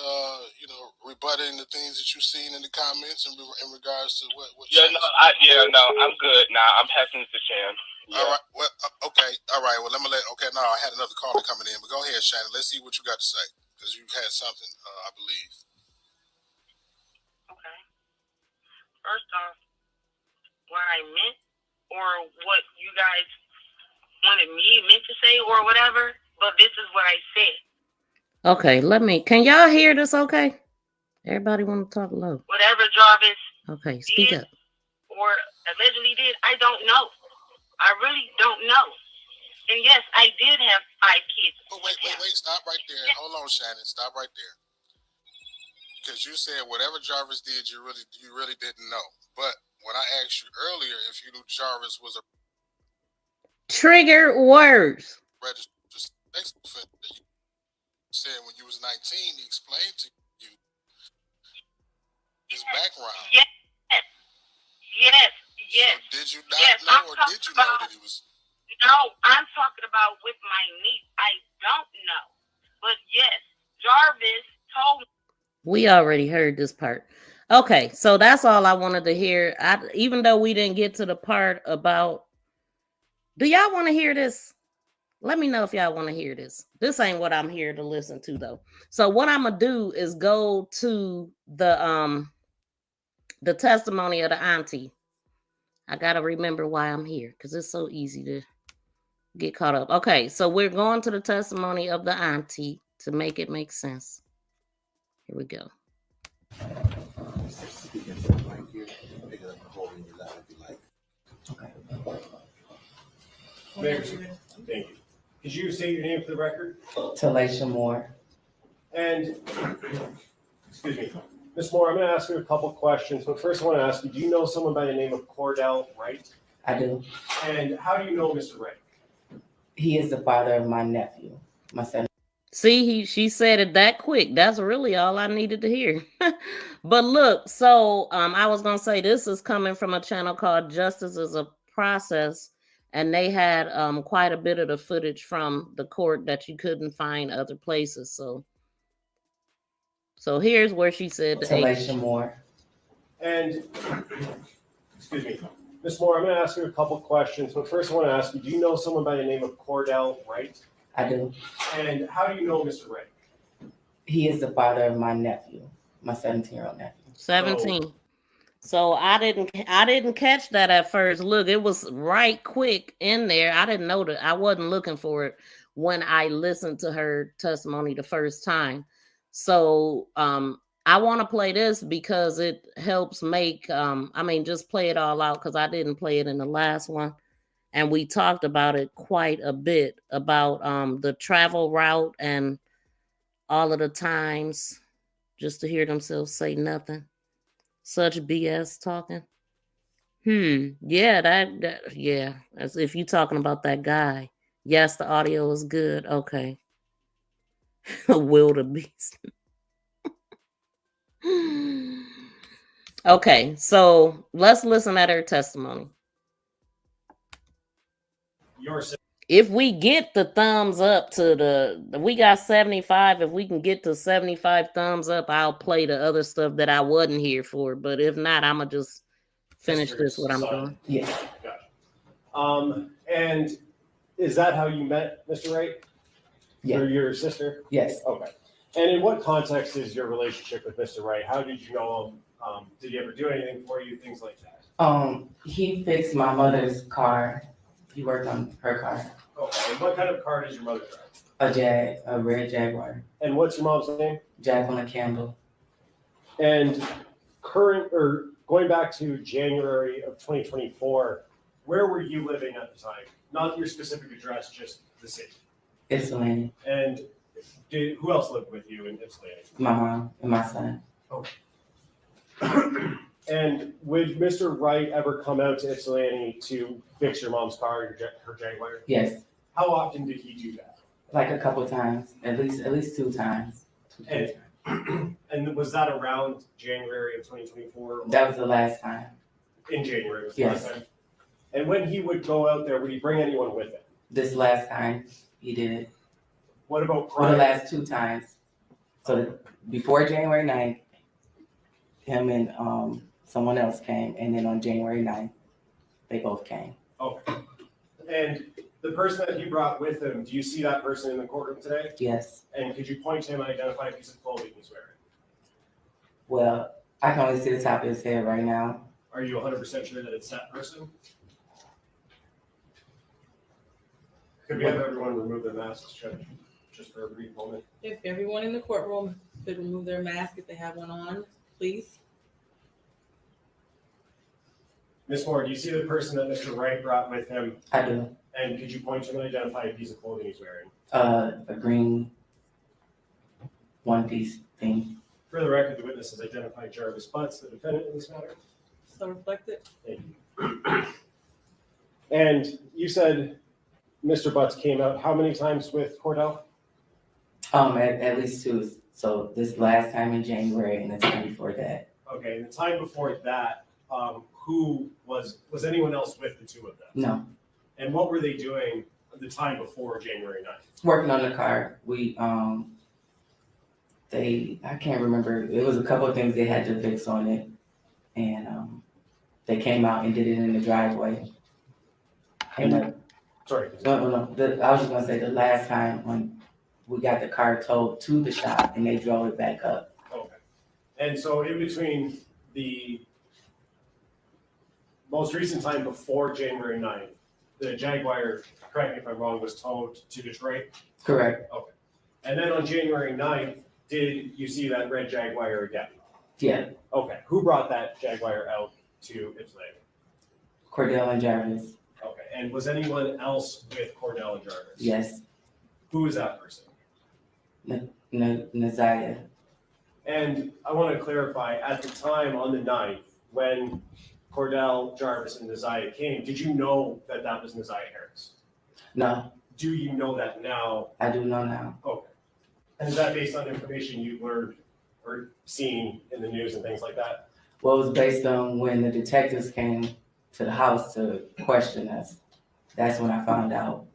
rebutting the things that you've seen in the comments in regards to what? Yeah, no, I'm good now. I'm passing it to Shannon. Yeah. All right. Well, okay. All right. Well, okay. No, I had another caller coming in, but go ahead, Shannon. Let's see what you got to say because you had something, I believe. Okay. First off, what I meant or what you guys wanted meant to say or whatever, but this is what I said. Okay, can y'all hear this okay? Everybody want to talk low. Whatever Jarvis okay, speak did up. or allegedly did, I don't know. I really don't know. And yes, I did have 5 kids. But wait, stop right there. Hold on, Shannon. Stop right there. Because you said whatever Jarvis did, you really didn't know. But when I asked you earlier if you knew Jarvis was a trigger words registered sex offender, you said when you was 19, he explained to you his background. Yes. So did you not know, or did you know that he was? No, I'm talking about with my niece. I don't know, but yes, Jarvis told me. We already heard this part. Okay, so that's all I wanted to hear. Even though we didn't get to the part about, do y'all want to hear this? Let me know if y'all want to hear this. This ain't what I'm here to listen to though. So what I'm gonna do is go to the testimony of the auntie. I gotta remember why I'm here because it's so easy to get caught up. Okay, so we're going to the testimony of the auntie to make it make sense. Here we go. Okay. Thank you. Could you state your name for the record? Talasha Moore. And, excuse me, Ms. Moore, I'm going to ask you a couple questions, but first I want to ask you, do you know someone by the name of Cordell Wright? I do. And how do you know Mr. Wright? He is the father of my nephew, my son. See, she said it that quick. That's really all I needed to hear. But look, so I was gonna say this is coming from a channel called Justice is a Process, and they had quite a bit of the footage from the court that you couldn't find other places. So here's where she said Talasha Moore. And excuse me, Ms. Moore, I'm going to ask you a couple questions, but first I want to ask you, do you know someone by the name of Cordell Wright? I do. And how do you know Mr. Wright? He is the father of my nephew, my 17-year-old nephew. 17. Oh. So I didn't catch that at first. Look, it was right quick in there. I didn't know that. I wasn't looking for it when I listened to her testimony the first time. So I want to play this because it helps make just play it all out because I didn't play it in the last one. And we talked about it quite a bit about the travel route and all of the times just to hear themselves say nothing. Such BS talking. Yeah, yeah. As if you're talking about that guy. Yes, the audio is good. Okay. Wildebeest. Okay, so let's listen at her testimony. If we get the thumbs up we got 75. If we can get to 75 thumbs up, I'll play the other stuff that I wasn't here for. But if not, I'm gonna just finish this what I'm doing. Yeah. Gotcha. And is that how you met Mr. Wright? Yeah. Or your sister? Yes. Okay. And in what context is your relationship with Mr. Wright? How did you know him? Did he ever do anything for you? Things like that. He fixed my mother's car. He worked on her car. Okay. And what kind of car does your mother drive? A red Jaguar. And what's your mom's name? Jacqueline Campbell. And going back to January of 2024, where were you living at the time? Not your specific address, just the city. Ypsilanti. And who else lived with you in Ypsilanti? My mom and my son. Okay. And would Mr. Wright ever come out to Ypsilanti to fix your mom's car, her Jaguar? Yes. How often did he do that? Like a couple times, at least 2 times. And was that around January of 2024? That was the last time. In January was the yes. last time? And when he would go out there, would he bring anyone with him? This last time he did. What about For the prior? last 2 times. So before January 9th, him and someone else came, and then on January 9th, they both came. Okay. And the person that he brought with him, do you see that person in the courtroom today? Yes. And could you point to him and identify a piece of clothing he's wearing? Well, I can only see the top of his head right now. Are you 100% sure that it's that person? Could we have everyone remove their masks, Judge, just for a brief moment? If everyone in the courtroom could remove their mask if they have one on, please. Ms. Moore, do you see the person that Mr. Wright brought with him? I do. And could you point to him and identify a piece of clothing he's wearing? A green one-piece thing. For the record, the witness has identified Jarvis Butts, the defendant in this matter. So reflected. Thank you. And you said Mr. Butts came out how many times with Cordell? At least 2. So this last time in January and the time before that. Okay, and the time before that, who was anyone else with the two of them? No. And what were they doing the time before January 9th? Working on the car. I can't remember. It was a couple of things they had to fix on it. And they came out and did it in the driveway. And Sorry. No. I was just gonna say the last time when we got the car towed to the shop and they drove it back up. Okay. And so in between the most recent time before January 9th, the Jaguar, correct me if I'm wrong, was towed to Detroit? Correct. Okay. And then on January 9th, did you see that red Jaguar again? Yeah. Okay. Who brought that Jaguar out to Ypsilanti? Cordell and Jarvis. Okay. And was anyone else with Cordell and Jarvis? Yes. Who is that person? ZIYAH. And I want to clarify, at the time on the 9th, when Cordell, Jarvis, and ZIYAH came, did you know that that was ZIYAH Harris? No. Do you know that now? I do know now. Okay. And is that based on information you learned or seen in the news and things like that? Well, it was based on when the detectives came to the house to question us. That's when I found out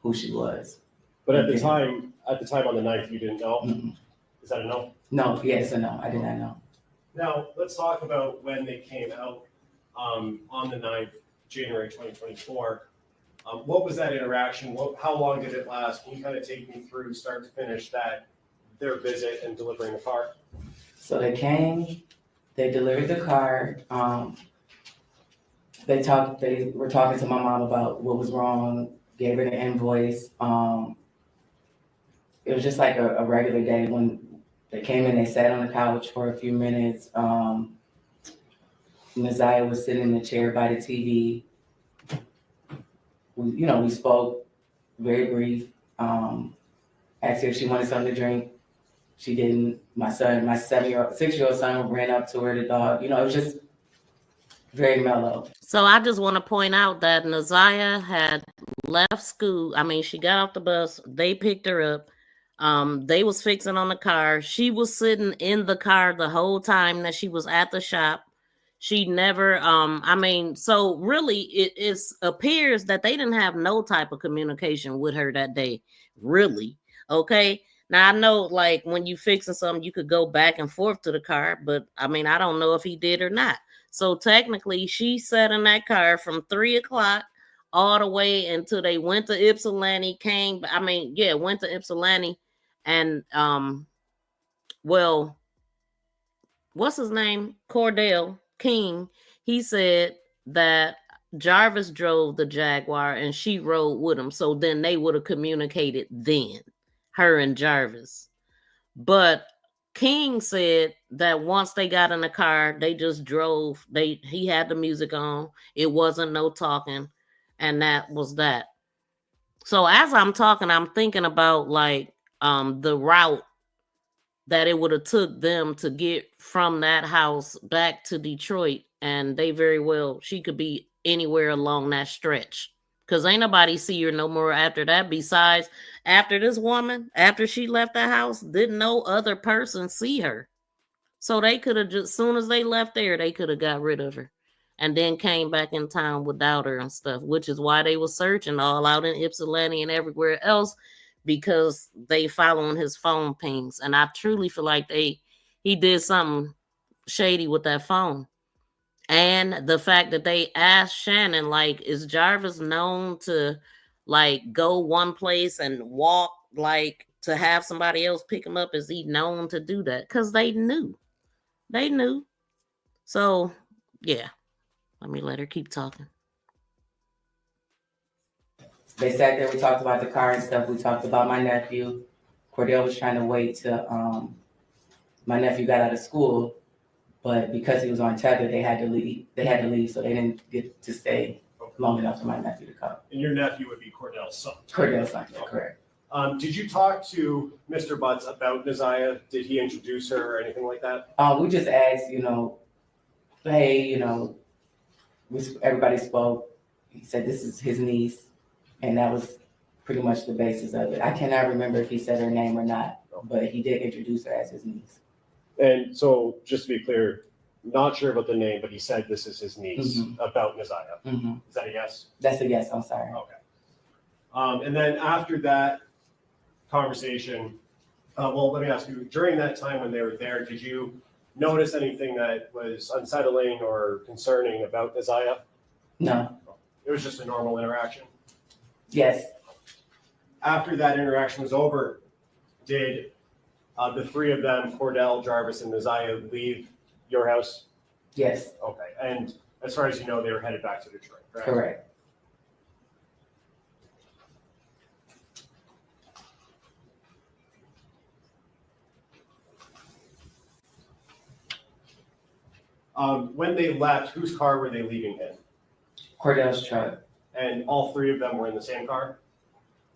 who she was. But at the time on the 9th, you didn't know? Mm-mm. Is that a no? No, yes or no, I did not know. Now, let's talk about when they came out on the 9th, January 2024. What was that interaction? How long did it last? Can you kind of take me through start to finish their visit and delivering the car? So they came, they delivered the car. They were talking to my mom about what was wrong, gave her the invoice. It was just like a regular day when they came in, they sat on the couch for a few minutes. ZIYAH was sitting in the chair by the TV. We spoke, very brief. Asked her if she wanted something to drink. She didn't. My 6-year-old son ran up to her, the dog. It was just very mellow. So I just want to point out that ZIYAH had left school. I mean, she got off the bus. They picked her up. They was fixing on the car. She was sitting in the car the whole time that she was at the shop. She never, so really it appears that they didn't have no type of communication with her that day. Really. Okay. Now I know like when you fixing something, you could go back and forth to the car, but I don't know if he did or not. So technically she sat in that car from 3:00 all the way until they went to Ypsilanti, went to Ypsilanti and, what's his name? Cordell King. He said that Jarvis drove the Jaguar and she rode with him. So then they would have communicated then, her and Jarvis. But King said that once they got in the car, they just drove. He had the music on. It wasn't no talking. And that was that. So as I'm talking, I'm thinking about like the route that it would have took them to get from that house back to Detroit. And she could be anywhere along that stretch. Because ain't nobody see her no more after that. Besides, after this woman, after she left the house, didn't no other person see her. So they could have just, soon as they left there, they could have got rid of her. And then came back in town without her and stuff, which is why they were searching all out in Ypsilanti and everywhere else. because they following his phone pings. And I truly feel like he did something shady with that phone. And the fact that they asked Shannon, like, is Jarvis known to like go one place and walk, like to have somebody else pick him up? Is he known to do that? Because they knew. So yeah, let me let her keep talking. They sat there, we talked about the car and stuff, we talked about my nephew. Cordell was trying to wait till my nephew got out of school, but because he was on tether, they had to leave, so they didn't get to stay long enough for my nephew to come. And your nephew would be Cordell's son? Cordell's son, yeah, correct. Did you talk to Mr. Butts about ZIYAH? Did he introduce her or anything like that? We just asked, hey, everybody spoke. He said this is his niece, and that was pretty much the basis of it. I cannot remember if he said her name or not, but he did introduce her as his niece. And so, just to be clear, not sure about the name, but he said this is his niece about ZIYAH. Mm-hmm. Is that a yes? That's a yes, I'm sorry. Okay. And then after that conversation, well, let me ask you, during that time when they were there, did you notice anything that was unsettling or concerning about ZIYAH? No. It was just a normal interaction? Yes. After that interaction was over, did the three of them, Cordell, Jarvis, and ZIYAH, leave your house? Yes. Okay. And as far as you know, they were headed back to Detroit, correct? Correct. When they left, whose car were they leaving in? Cordell's truck. And all three of them were in the same car?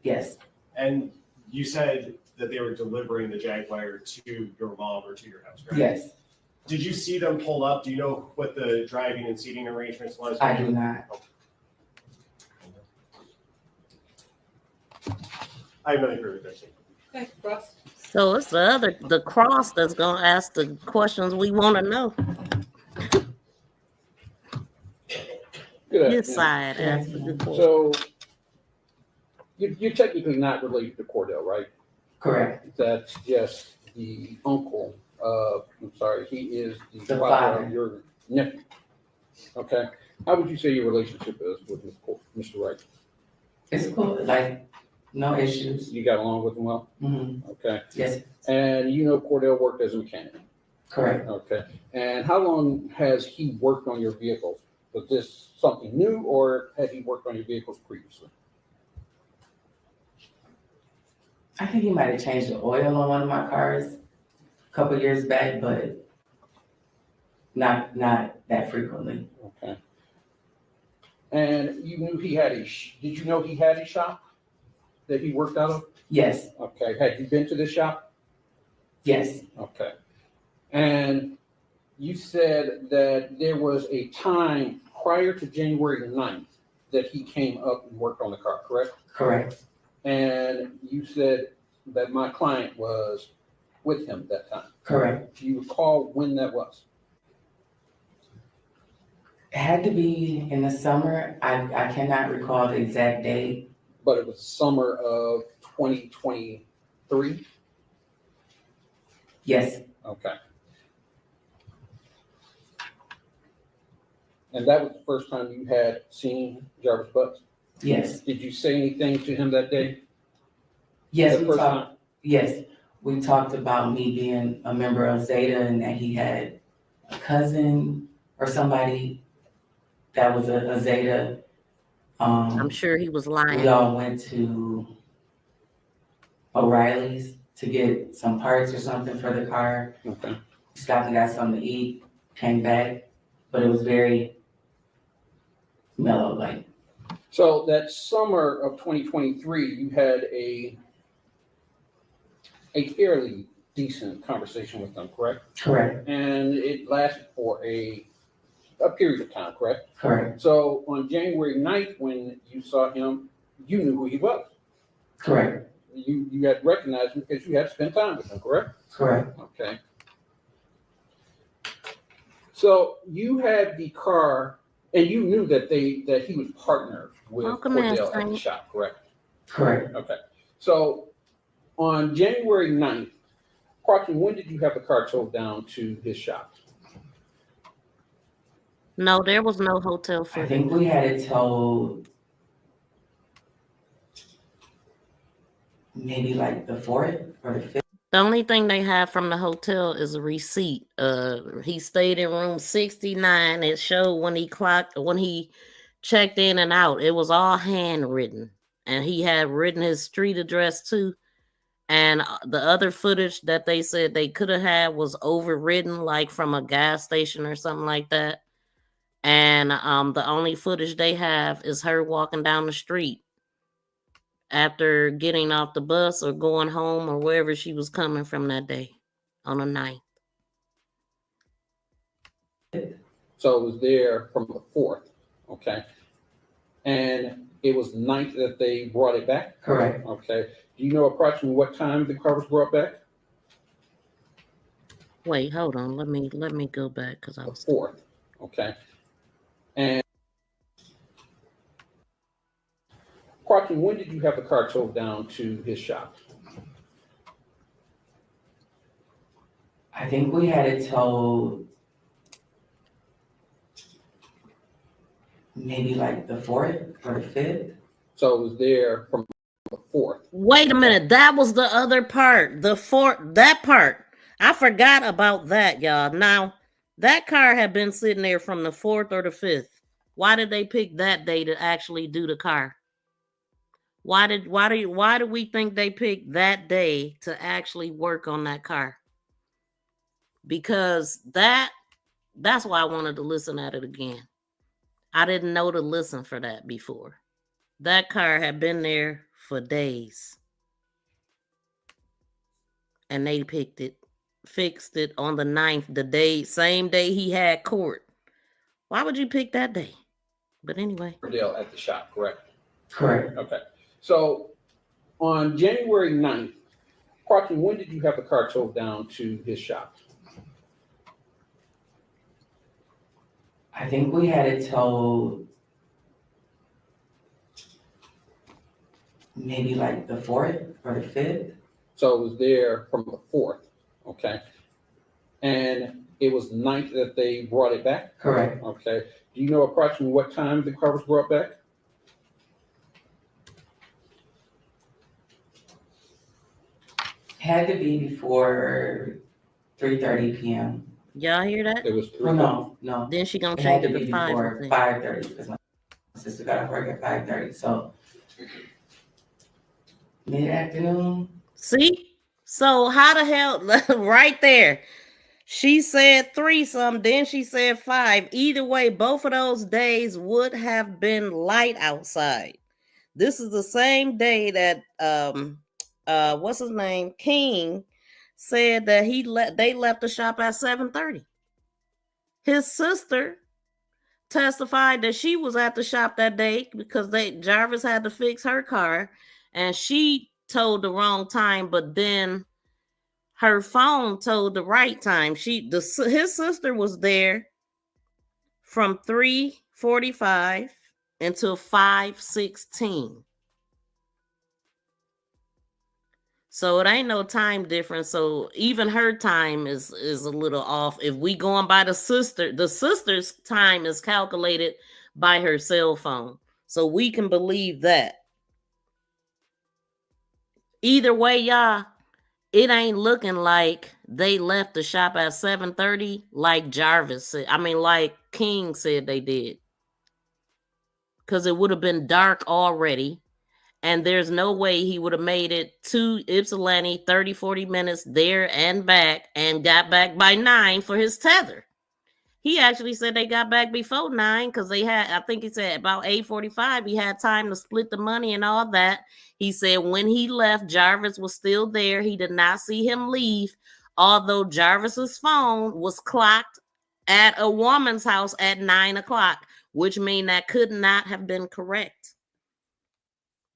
Yes. And you said that they were delivering the Jaguar to your mom or to your house, correct? Yes. Did you see them pull up? Do you know what the driving and seating arrangements was? I do not. I have nothing further to say. Thank you, Russ. So it's the cross that's gonna ask the questions we want to know. His side answer the question. So you're technically not related to Cordell, right? Correct. That's just the uncle. I'm sorry, he is the father father of your nephew. Okay. How would you say your relationship is with Mr. Wright? It's cool. Like, no issues. You got along with him well? Mm-hmm. Okay. Yes. And you know Cordell worked as a mechanic? Correct. Okay. And how long has he worked on your vehicles? Was this something new, or had he worked on your vehicles previously? I think he might have changed the oil on one of my cars a couple years back, but not that frequently. Okay. And you knew he had did you know he had a shop that he worked out of? Yes. Okay. Had you been to the shop? Yes. Okay. And you said that there was a time prior to January 9th that he came up and worked on the car, correct? Correct. And you said that my client was with him that time. Correct. Do you recall when that was? It had to be in the summer. I cannot recall the exact date. But it was summer of 2023? Yes. Okay. And that was the first time you had seen Jarvis Butts? Yes. Did you say anything to him that day? Yes, The we first talked. time? Yes, we talked about me being a member of Zeta and that he had a cousin or somebody that was a Zeta. I'm sure he was lying. We all went to O'Reilly's to get some parts or something for the car. Okay. Stopped and got something to eat, came back, but it was very mellow, like. So that summer of 2023, you had a fairly decent conversation with them, correct? Correct. And it lasted for a period of time, correct? Correct. So on January 9th, when you saw him, you knew who he was. Correct. You had recognized him because you had spent time with him, correct? Correct. Okay. So you had the car, and you knew that he was partnered with Welcome in, Cordell at the Frank. shop, correct? Correct. Okay. So On January 9th, approximately when did you have the car towed down to his shop? No, there was no hotel I footage. think we had it towed maybe like the 4th or the 5th. The only thing they have from the hotel is a receipt. He stayed in room 69. It showed when he checked in and out. It was all handwritten, and he had written his street address too. And the other footage that they said they could have had was overridden, like from a gas station or something like that. And the only footage they have is her walking down the street after getting off the bus or going home or wherever she was coming from that day on the 9th. So it was there from the 4th, okay? And it was the 9th that they brought it back? Correct. Okay. Do you know approximately what time the car was brought back? Wait, hold on. Let me go back because I was the 4th, okay? And approximately when did you have the car towed down to his shop? I think we had it towed maybe like the 4th or the 5th. So it was there from the 4th. Wait a minute. That was the other part. That part. I forgot about that, y'all. Now, that car had been sitting there from the 4th or the 5th. Why did they pick that day to actually do the car? Why do we think they picked that day to actually work on that car? Because that's why I wanted to listen at it again. I didn't know to listen for that before. That car had been there for days. And they fixed it on the 9th, same day he had court. Why would you pick that day? But anyway. Deal at the shop, correct? Correct. Okay. So on January 9th, approximately when did you have the car towed down to his shop? I think we had it towed maybe like the 4th or the 5th. So it was there from the 4th, okay? And it was the 9th that they brought it back? Correct. Okay. Do you know approximately what time the car was brought back? Had to be before 3:30 p.m. Y'all hear that? It was 3. Oh, no. Then she gonna It had change to it be to 5. before 5:30 because my sister got off work at 5:30. So mid-afternoon. See? So how the hell right there? She said 3 something, then she said 5. Either way, both of those days would have been light outside. This is the same day that what's his name? King said that they left the shop at 7:30. His sister testified that she was at the shop that day because Jarvis had to fix her car and she told the wrong time, but then her phone told the right time. His sister was there from 3:45 until 5:16. So it ain't no time difference. So even her time is a little off. If we going by the sister's time is calculated by her cell phone. So we can believe that. Either way, y'all, it ain't looking like they left the shop at 7:30 like Jarvis said. I mean, like King said they did. Because it would have been dark already. And there's no way he would have made it to Ypsilanti 30, 40 minutes there and back and got back by 9 for his tether. He actually said they got back before 9 because they had, I think he said about 8:45, he had time to split the money and all that. He said when he left, Jarvis was still there. He did not see him leave, although Jarvis's phone was clocked at a woman's house at 9 o'clock, which means that could not have been correct.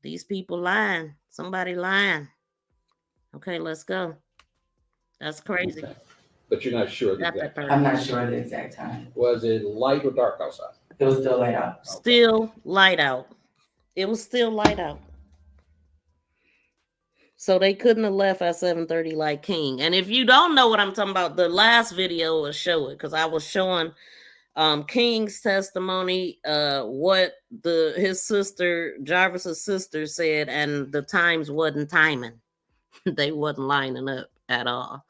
These people lying. Somebody lying. Okay, let's go. That's crazy. Okay. But you're not sure the exact time. I'm not sure the exact time. Was it light or dark outside? It was still light out. Still light out. It was still light out. So they couldn't have left at 7:30 like King. And if you don't know what I'm talking about, the last video will show it because I was showing King's testimony, what his sister, Jarvis's sister, said, and the times wasn't timing. They wasn't lining up at all.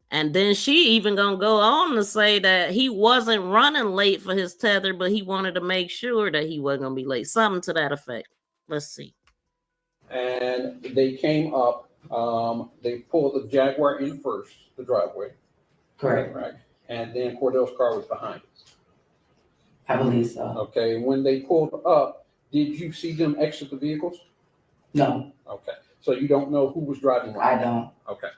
And then she even gonna go on to say that he wasn't running late for his tether, but he wanted to make sure that he wasn't gonna be late. Something to that effect. Let's see. And they came up, they pulled the Jaguar in first, the driveway. Correct. Right. And then Cordell's car was behind us. I believe so. Okay. When they pulled up, did you see them exit the vehicles? No. Okay. So you don't know who was driving what? I don't. Okay.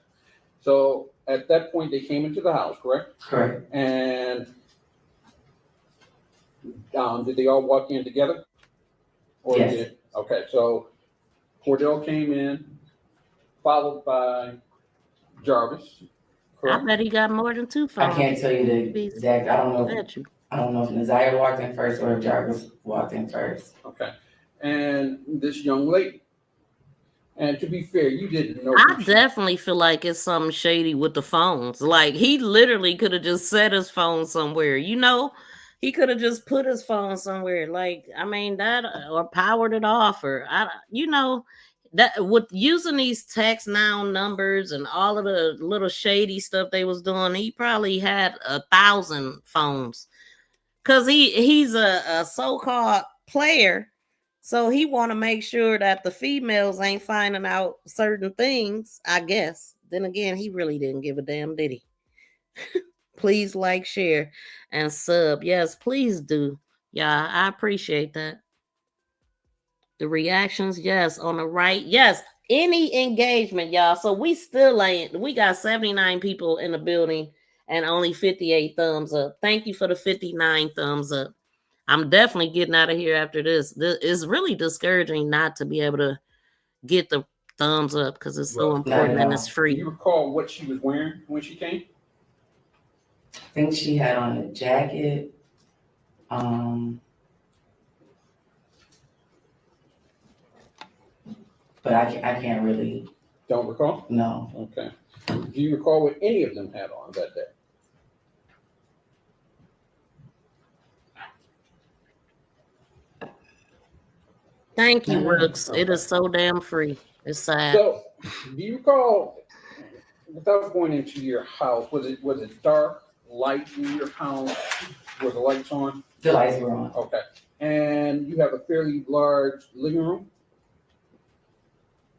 So at that point, they came into the house, correct? Correct. And did they all walk in together? Or yes. Okay. So Cordell came in, followed by Jarvis. Correct? I bet he got more than 2 phones. I can't tell you the exact. I don't know. I don't know if ZIYAH walked in first or if Jarvis walked in first. Okay. And this young lady. And to be fair, you didn't know. I definitely feel like it's something shady with the phones. Like he literally could have just set his phone somewhere. You know, he could have just put his phone somewhere. Like, I mean, that or powered it off, or you know, that with using these text now numbers and all of the little shady stuff they was doing, he probably had 1,000 phones. Cause he's a so-called player. So he want to make sure that the females ain't finding out certain things, I guess. Then again, he really didn't give a damn, did he? Please like, share, and sub. Yes, please do. Yeah, I appreciate that. The reactions, yes. On the right, yes. Any engagement, y'all. So we got 79 people in the building and only 58 thumbs up. Thank you for the 59 thumbs up. I'm definitely getting out of here after this. It's really discouraging not to be able to get the thumbs up because it's so important and it's free. Do you recall what she was wearing when she came? I think she had on a jacket. But I can't really. Don't recall? No. Okay. Do you recall what any of them had on that day? Thank you, Rooks. Okay. It is so damn free. It's sad. So, do you recall, without going into your house, was it dark, light in your house? Were the lights on? The lights were on. Okay. And you have a fairly large living room?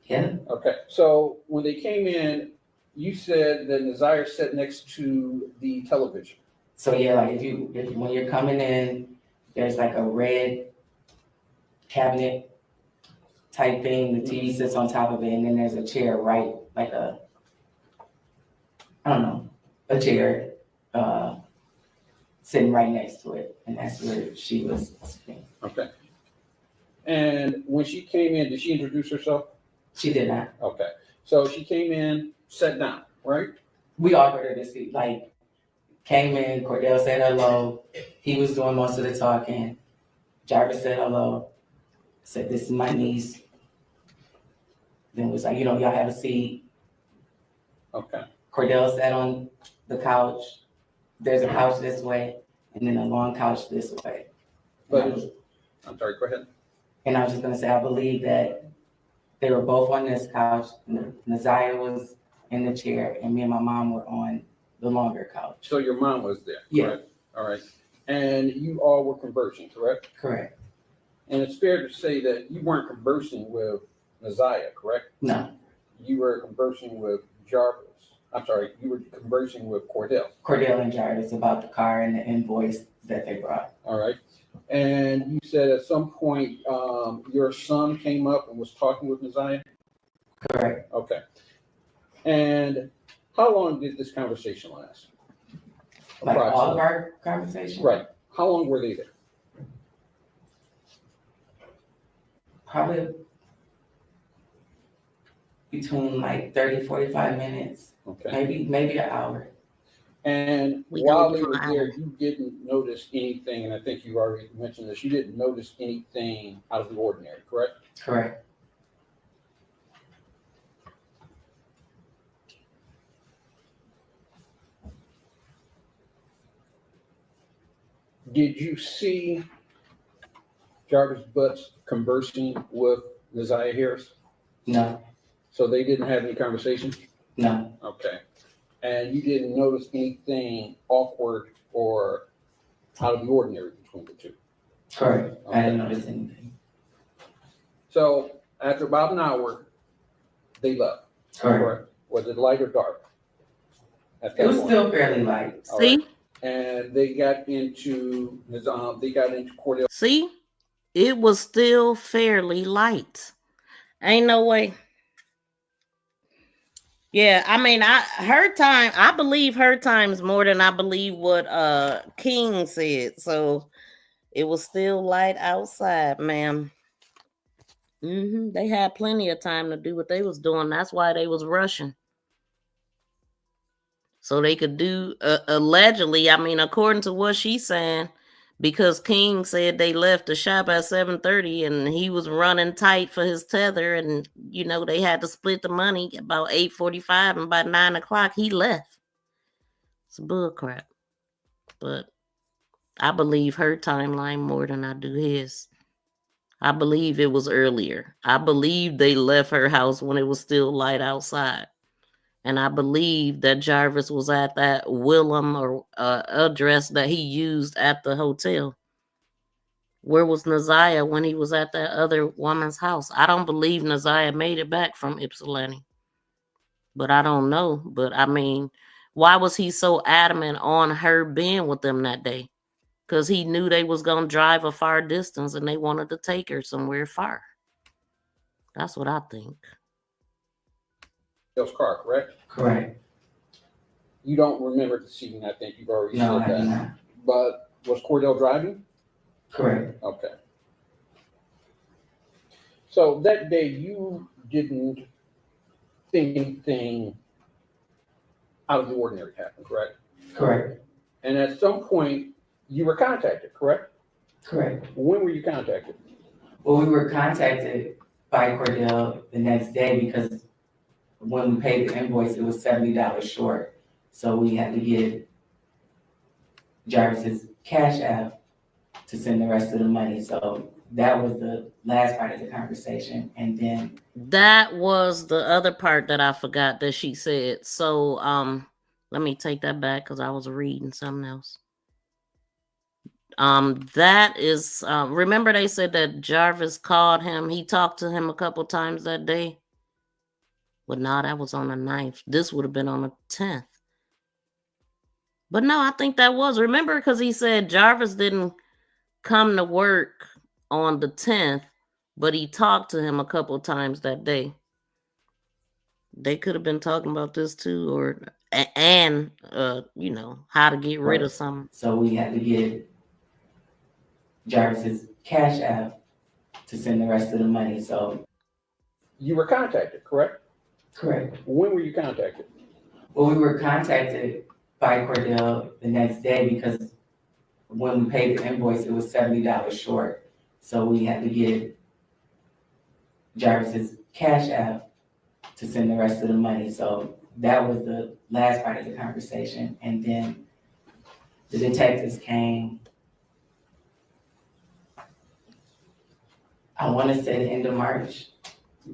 Yeah. Okay. So when they came in, you said that ZIYAH sat next to the television. So yeah, like if when you're coming in, there's like a red cabinet type thing. The TV sits on top of it, and then there's a chair right, like a chair sitting right next to it, and that's where she was sitting. Okay. And when she came in, did she introduce herself? She did not. Okay. So she came in, sat down, right? We offered her to seat. Like, came in, Cordell said hello. He was doing most of the talking. Jarvis said hello. Said, this is my niece. Then was like, y'all have a seat. Okay. Cordell sat on the couch. There's a couch this way, and then a long couch this way. I'm sorry, go ahead. And I was just gonna say, I believe that they were both on this couch. ZIYAH was in the chair, and me and my mom were on the longer couch. So your mom was there? Yeah. Correct? All right. And you all were conversing, correct? Correct. And it's fair to say that you weren't conversing with ZIYAH, correct? No. You were conversing with Jarvis. I'm sorry, you were conversing with Cordell. Cordell and Jarvis about the car and the invoice that they brought. All right. And you said at some point your son came up and was talking with ZIYAH? Correct. Okay. And how long did this conversation last? Like all of our conversation? Right. How long were they there? Probably between like 30, 45 minutes. Okay. Maybe an hour. And while they were there, you didn't notice anything, and I think you already mentioned this, you didn't notice anything out of the ordinary, correct? Correct. Did you see Jarvis Butts conversing with ZIYAH Harris? No, So they didn't have any conversation? no, Okay. And you didn't notice anything awkward or out of the ordinary between the two? correct. Okay. I didn't notice anything. So after about an hour, they left. Correct. Was it light or dark? At that It was point? still fairly light. All See? right. And they got into Cordell. See? It was still fairly light. Ain't no way. Yeah, I mean, I believe her time's more than I believe what King said. So it was still light outside, ma'am. They had plenty of time to do what they was doing. That's why they was rushing. So they could do allegedly, I mean, according to what she's saying, because King said they left the shop at 7:30 and he was running tight for his tether, and they had to split the money about 8:45, and by 9 o'clock he left. It's bull crap. But I believe her timeline more than I do his. I believe it was earlier. I believe they left her house when it was still light outside. And I believe that Jarvis was at that Willem or address that he used at the hotel. Where was Naziah when he was at that other woman's house? I don't believe Naziah made it back from Ypsilanti. But I don't know. But I mean, why was he so adamant on her being with them that day? Because he knew they was going to drive a far distance and they wanted to take her somewhere far. That's what I think. Car, correct? Correct. You don't remember the scene, I think you've already No, said I do that. not. But was Cordell driving? Correct. Okay. So that day you didn't think anything out of the ordinary happened, correct? Correct. And at some point you were contacted, correct? Correct. When were you contacted? Well, we were contacted by Cordell the next day because when we paid the invoice, it was $70 short. So we had to get Jarvis's Cash App to send the rest of the money. So that was the last part of the conversation. And then that was the other part that I forgot that she said. So let me take that back because I was reading something else. That is remember they said that Jarvis called him. He talked to him a couple times that day. But no, that was on the 9th. This would have been on the 10th. But no, I think that was. Remember, because he said Jarvis didn't come to work on the 10th, but he talked to him a couple times that day. They could have been talking about this too, or and how to get rid of something. So we had to get Jarvis's Cash App to send the rest of the money. So you were contacted, correct? Correct. When were you contacted? Well, we were contacted by Cordell the next day because when we paid the invoice, it was $70 short. So we had to get Jarvis's Cash App to send the rest of the money. So that was the last part of the conversation. And then the detectives came, I want to say the end of March.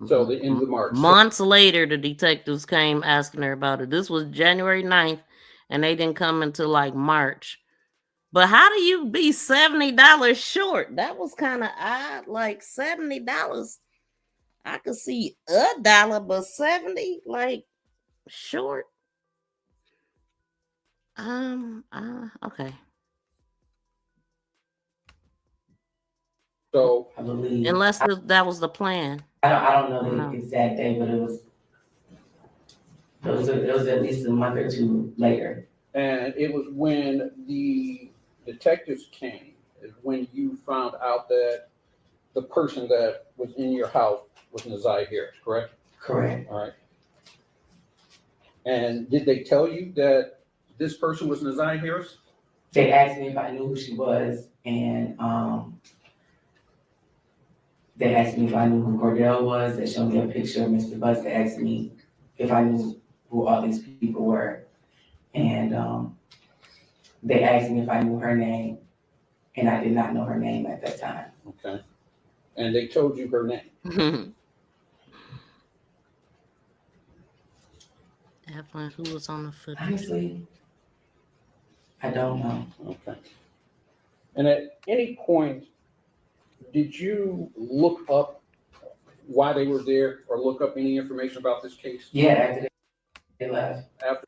So the end of March. Months later, the detectives came asking her about it. This was January 9th, and they didn't come until like March. But how do you be $70 short? That was kind of odd. Like $70. I could see $1, but 70 like short. Okay. So I believe, unless that was the plan. I don't know the exact day, but it was at least a month or two later. And it was when the detectives came, is when you found out that the person that was in your house was ZIYAH Harris, correct? Correct. All right. And did they tell you that this person was ZIYAH Harris? They asked me if I knew who she was, and they asked me if I knew who Cordell was. They showed me a picture of Mr. Butts. They asked me if I knew who all these people were. And they asked me if I knew her name. and I did not know her name at that time. Okay. And they told you her name. Evelyn, who was on the footage? Honestly, I don't know. Okay. And at any point, did you look up why they were there or look up any information about this case? Yeah, after they left. After.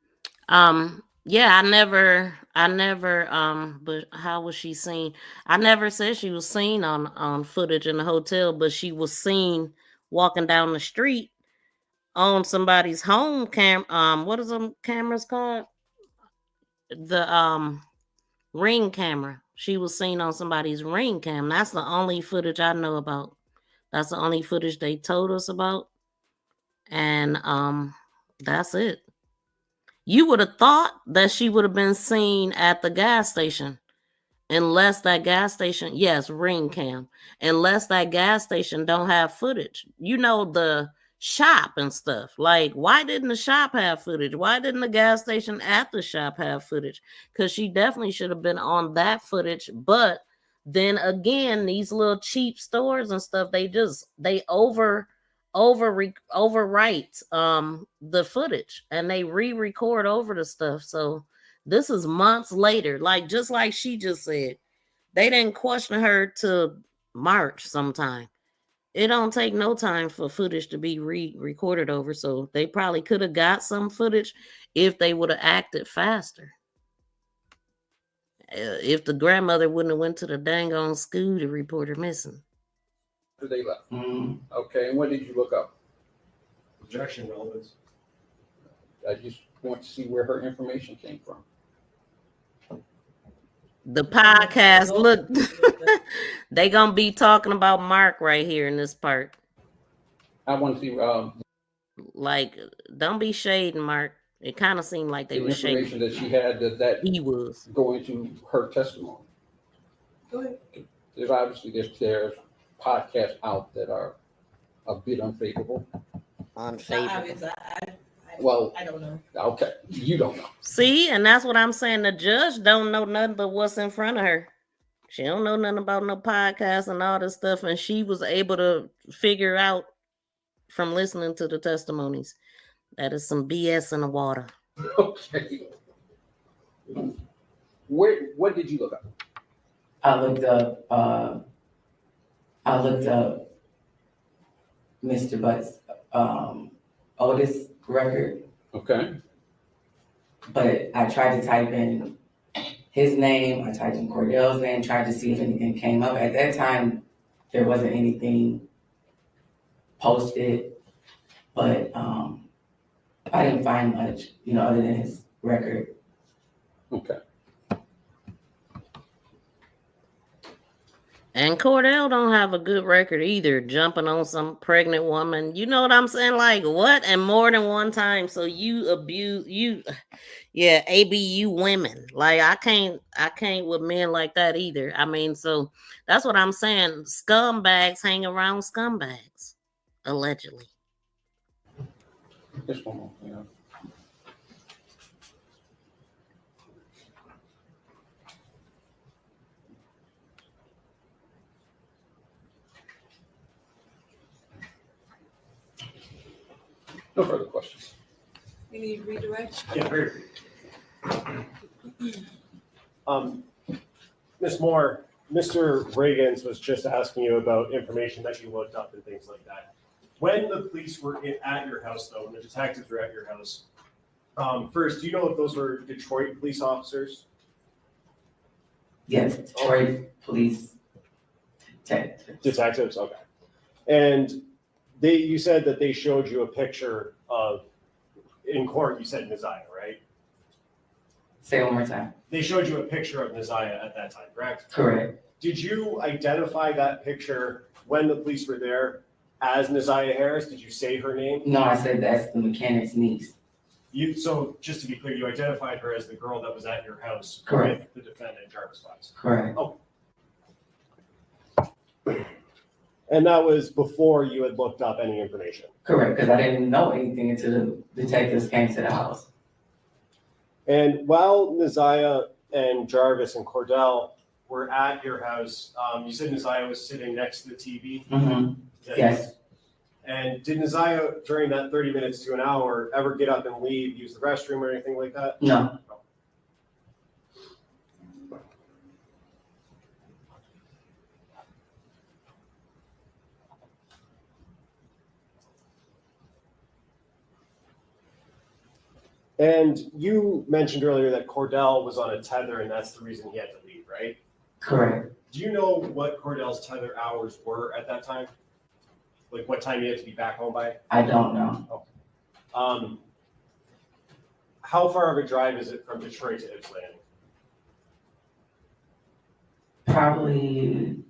Yeah, I never, but how was she seen? I never said she was seen on footage in the hotel, but she was seen walking down the street on somebody's home cam. What is them cameras called? The Ring camera. She was seen on somebody's Ring cam. That's the only footage I know about. That's the only footage they told us about, and that's it. You would have thought that she would have been seen at the gas station, unless that gas station, yes, Ring cam, unless that gas station don't have footage. You know, the shop and stuff. Like, why didn't the shop have footage? Why didn't the gas station at the shop have footage? Because she definitely should have been on that footage. But then again, these little cheap stores and stuff, they overwrite the footage, and they re-record over the stuff. So this is months later, like just like she just said, they didn't question her to March sometime. It don't take no time for footage to be re-recorded over, so they probably could have got some footage if they would have acted faster. If the grandmother wouldn't have went to the dang on school to report her missing. After they left. Okay, and what did you look up? Objection, relevance. I just want to see where her information came from. The podcast, look, they gonna be talking about Mark right here in this part. I want to see. Like, don't be shading Mark. It kind of seemed like they the were shading. information that she had that he was going to her testimony. Go ahead. There's obviously there's podcasts out that are a bit unfavorable. Unfavorable. Well, I don't know. Okay, you don't know. See, and that's what I'm saying. The judge don't know nothing but what's in front of her. She don't know nothing about no podcast and all this stuff, and she was able to figure out from listening to the testimonies that is some BS in the water. Okay. What did you look up? I looked up Mr. Butt's oldest record. Okay. But I tried to type in his name, I typed in Cordell's name, tried to see if anything came up. At that time, there wasn't anything posted, but I didn't find much, other than his record. Okay. And Cordell don't have a good record either, jumping on some pregnant woman. You know what I'm saying? Like, what? And more than one time. So you abuse ABU women. Like, I can't with men like that either. I mean, so that's what I'm saying. Scumbags hang around scumbags, allegedly. Just one more, No further questions. We need redirect. Yeah, very Ms. Moore, Mr. Reagans was just asking you about information that you looked up and things like that. When the police were at your house, though, when the detectives were at your house, first, do you know if those were Detroit police officers? Yes, Detroit police detectives. Okay. And you said that they showed you a picture of, in court, you said ZIYAH, right? Say it one more time. They showed you a picture of ZIYAH at that time, correct? Correct. Did you identify that picture when the police were there as ZIYAH Harris? Did you say her name? No, I said that's the mechanic's niece. So just to be clear, you identified her as the girl that was at your house. Correct. With the defendant, Jarvis Fox. Correct. Oh. And that was before you had looked up any information? Correct, because I didn't know anything until the detectives came to the house. And while ZIYAH and Jarvis and Cordell were at your house, you said ZIYAH was sitting next to the TV? Mm-hmm. Yes. And did ZIYAH, during that 30 minutes to an hour, ever get up and leave, use the restroom or anything like that? No. And you mentioned earlier that Cordell was on a tether and that's the reason he had to leave, right? Correct. Do you know what Cordell's tether hours were at that time? Like what time he had to be back home by? I don't know. Oh. How far of a drive is it from Detroit to Ypsilanti? Probably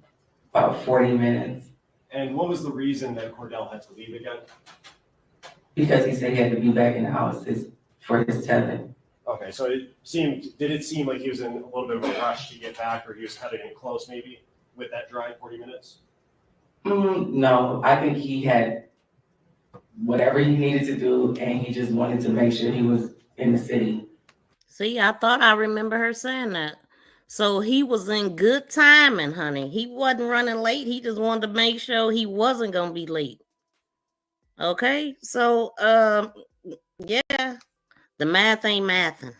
about 40 minutes. And what was the reason that Cordell had to leave again? Because he said he had to be back in the house for his tether. Okay, so did it seem like he was in a little bit of a rush to get back, or he was cutting it close maybe with that drive, 40 minutes? No, I think he had whatever he needed to do, and he just wanted to make sure he was in the city. See, I thought I remember her saying that. So he was in good timing, honey. He wasn't running late. He just wanted to make sure he wasn't going to be late. Okay, so, yeah, the math ain't mathing.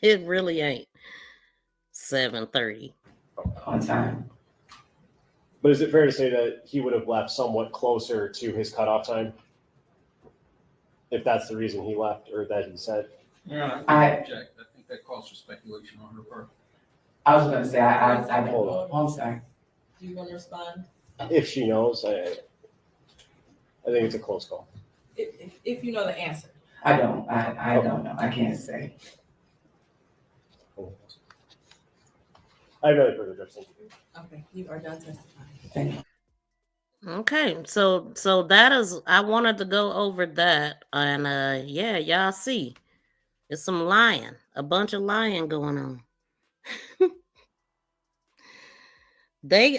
It really ain't. 7:30. On time. But is it fair to say that he would have left somewhat closer to his cutoff time? If that's the reason he left, or that he said? Yeah, I object. I think that calls for speculation on her part. I was going to say, I don't know. I'm sorry. Do you want to respond? If she knows, I think it's a close call. If you know the answer. I don't. I don't know. I can't say. I have no further questions. Okay, you are done testifying. Thank you. Okay, so that is, I wanted to go over that, and yeah, y'all see, it's some lying, a bunch of lying going on. They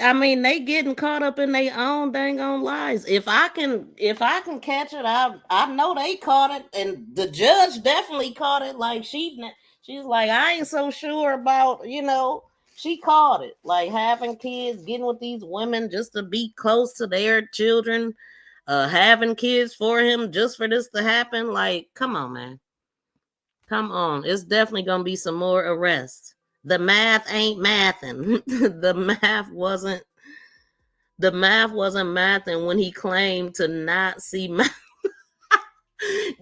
getting caught up in their own dang on lies. If I can catch it, I know they caught it, and the judge definitely caught it. Like she's like, I ain't so sure about, she caught it, like having kids, getting with these women just to be close to their children, having kids for him just for this to happen. Like, come on, man. Come on. It's definitely going to be some more arrests. The math ain't mathing. The math wasn't mathing when he claimed to not see math.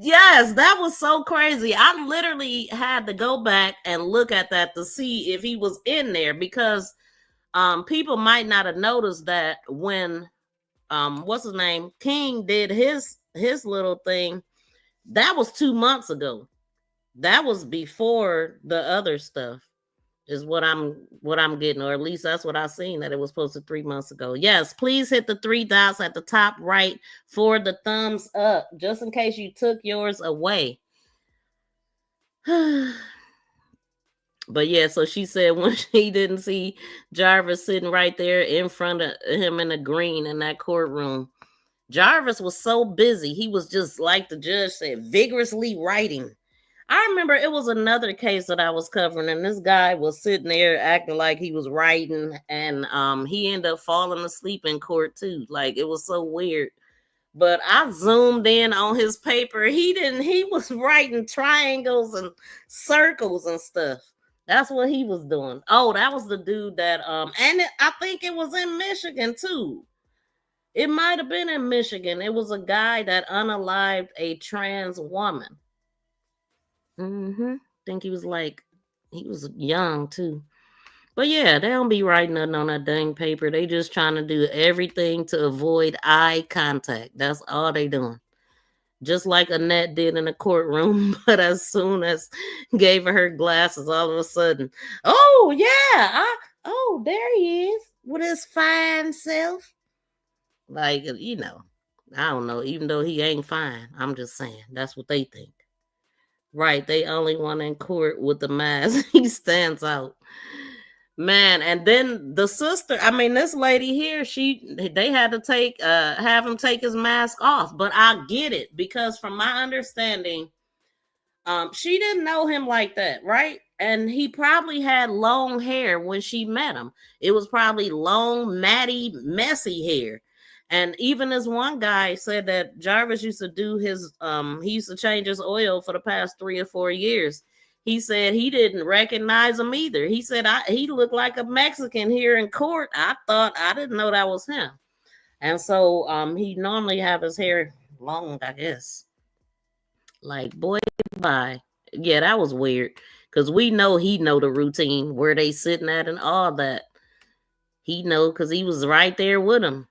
Yes, that was so crazy. I literally had to go back and look at that to see if he was in there, because people might not have noticed that when what's his name, King, did his little thing. That was 2 months ago. That was before the other stuff, is what I'm getting, or at least that's what I seen, that it was posted 3 months ago. Yes, please hit the 3 dots at the top right for the thumbs up, just in case you took yours away. But yeah, so she said when she didn't see Jarvis sitting right there in front of him in the green in that courtroom, Jarvis was so busy. He was just, like the judge said, vigorously writing. I remember it was another case that I was covering, and this guy was sitting there acting like he was writing, and he ended up falling asleep in court too. Like, it was so weird. But I zoomed in on his paper. He was writing triangles and circles and stuff. That's what he was doing. Oh, that was the dude that I think it was in Michigan too. It might have been in Michigan. It was a guy that unalived a trans woman. Think he was young too. But yeah, they don't be writing nothing on that dang paper. They just trying to do everything to avoid eye contact. That's all they doing. Just like Annette did in the courtroom, but as soon as gave her glasses, all of a sudden, oh yeah, there he is with his fine self. Like, I don't know, even though he ain't fine, I'm just saying, that's what they think. Right, they only one in court with the mask. He stands out. Man, and then the sister, this lady here, they had to have him take his mask off. But I get it, because from my understanding, she didn't know him like that, right? And he probably had long hair when she met him. It was probably long, matty, messy hair. And even this one guy said that Jarvis used to do his he used to change his oil for the past 3 or 4 years. He said he didn't recognize him either. He said he looked like a Mexican here in court. I didn't know that was him. And so he normally have his hair long, I guess. Like, boy, bye. Yeah, that was weird. Cause we know he know the routine where they sitting at and all that. He know because he was right there with him.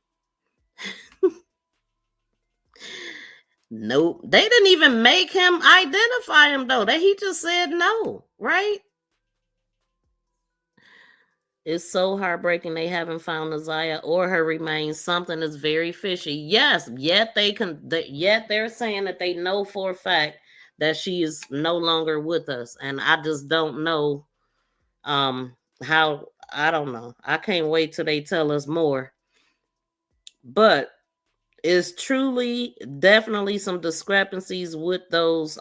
Nope. They didn't even make him identify him though. He just said no, right? It's so heartbreaking they haven't found ZIYAH or her remains. Something is very fishy. Yes, yet they're saying that they know for a fact that she is no longer with us. And I just don't know how. I don't know. I can't wait till they tell us more. But it's truly definitely some discrepancies with those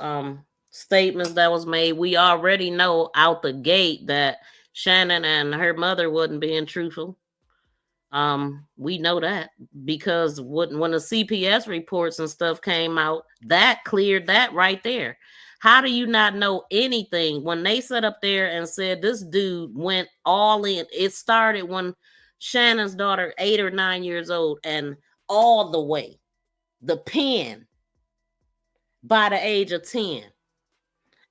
statements that was made. We already know out the gate that Shannon and her mother wasn't being truthful. We know that because when the CPS reports and stuff came out, that cleared that right there. How do you not know anything when they sat up there and said this dude went all in? It started when Shannon's daughter, 8 or 9 years old, and all the way, the pen by the age of 10.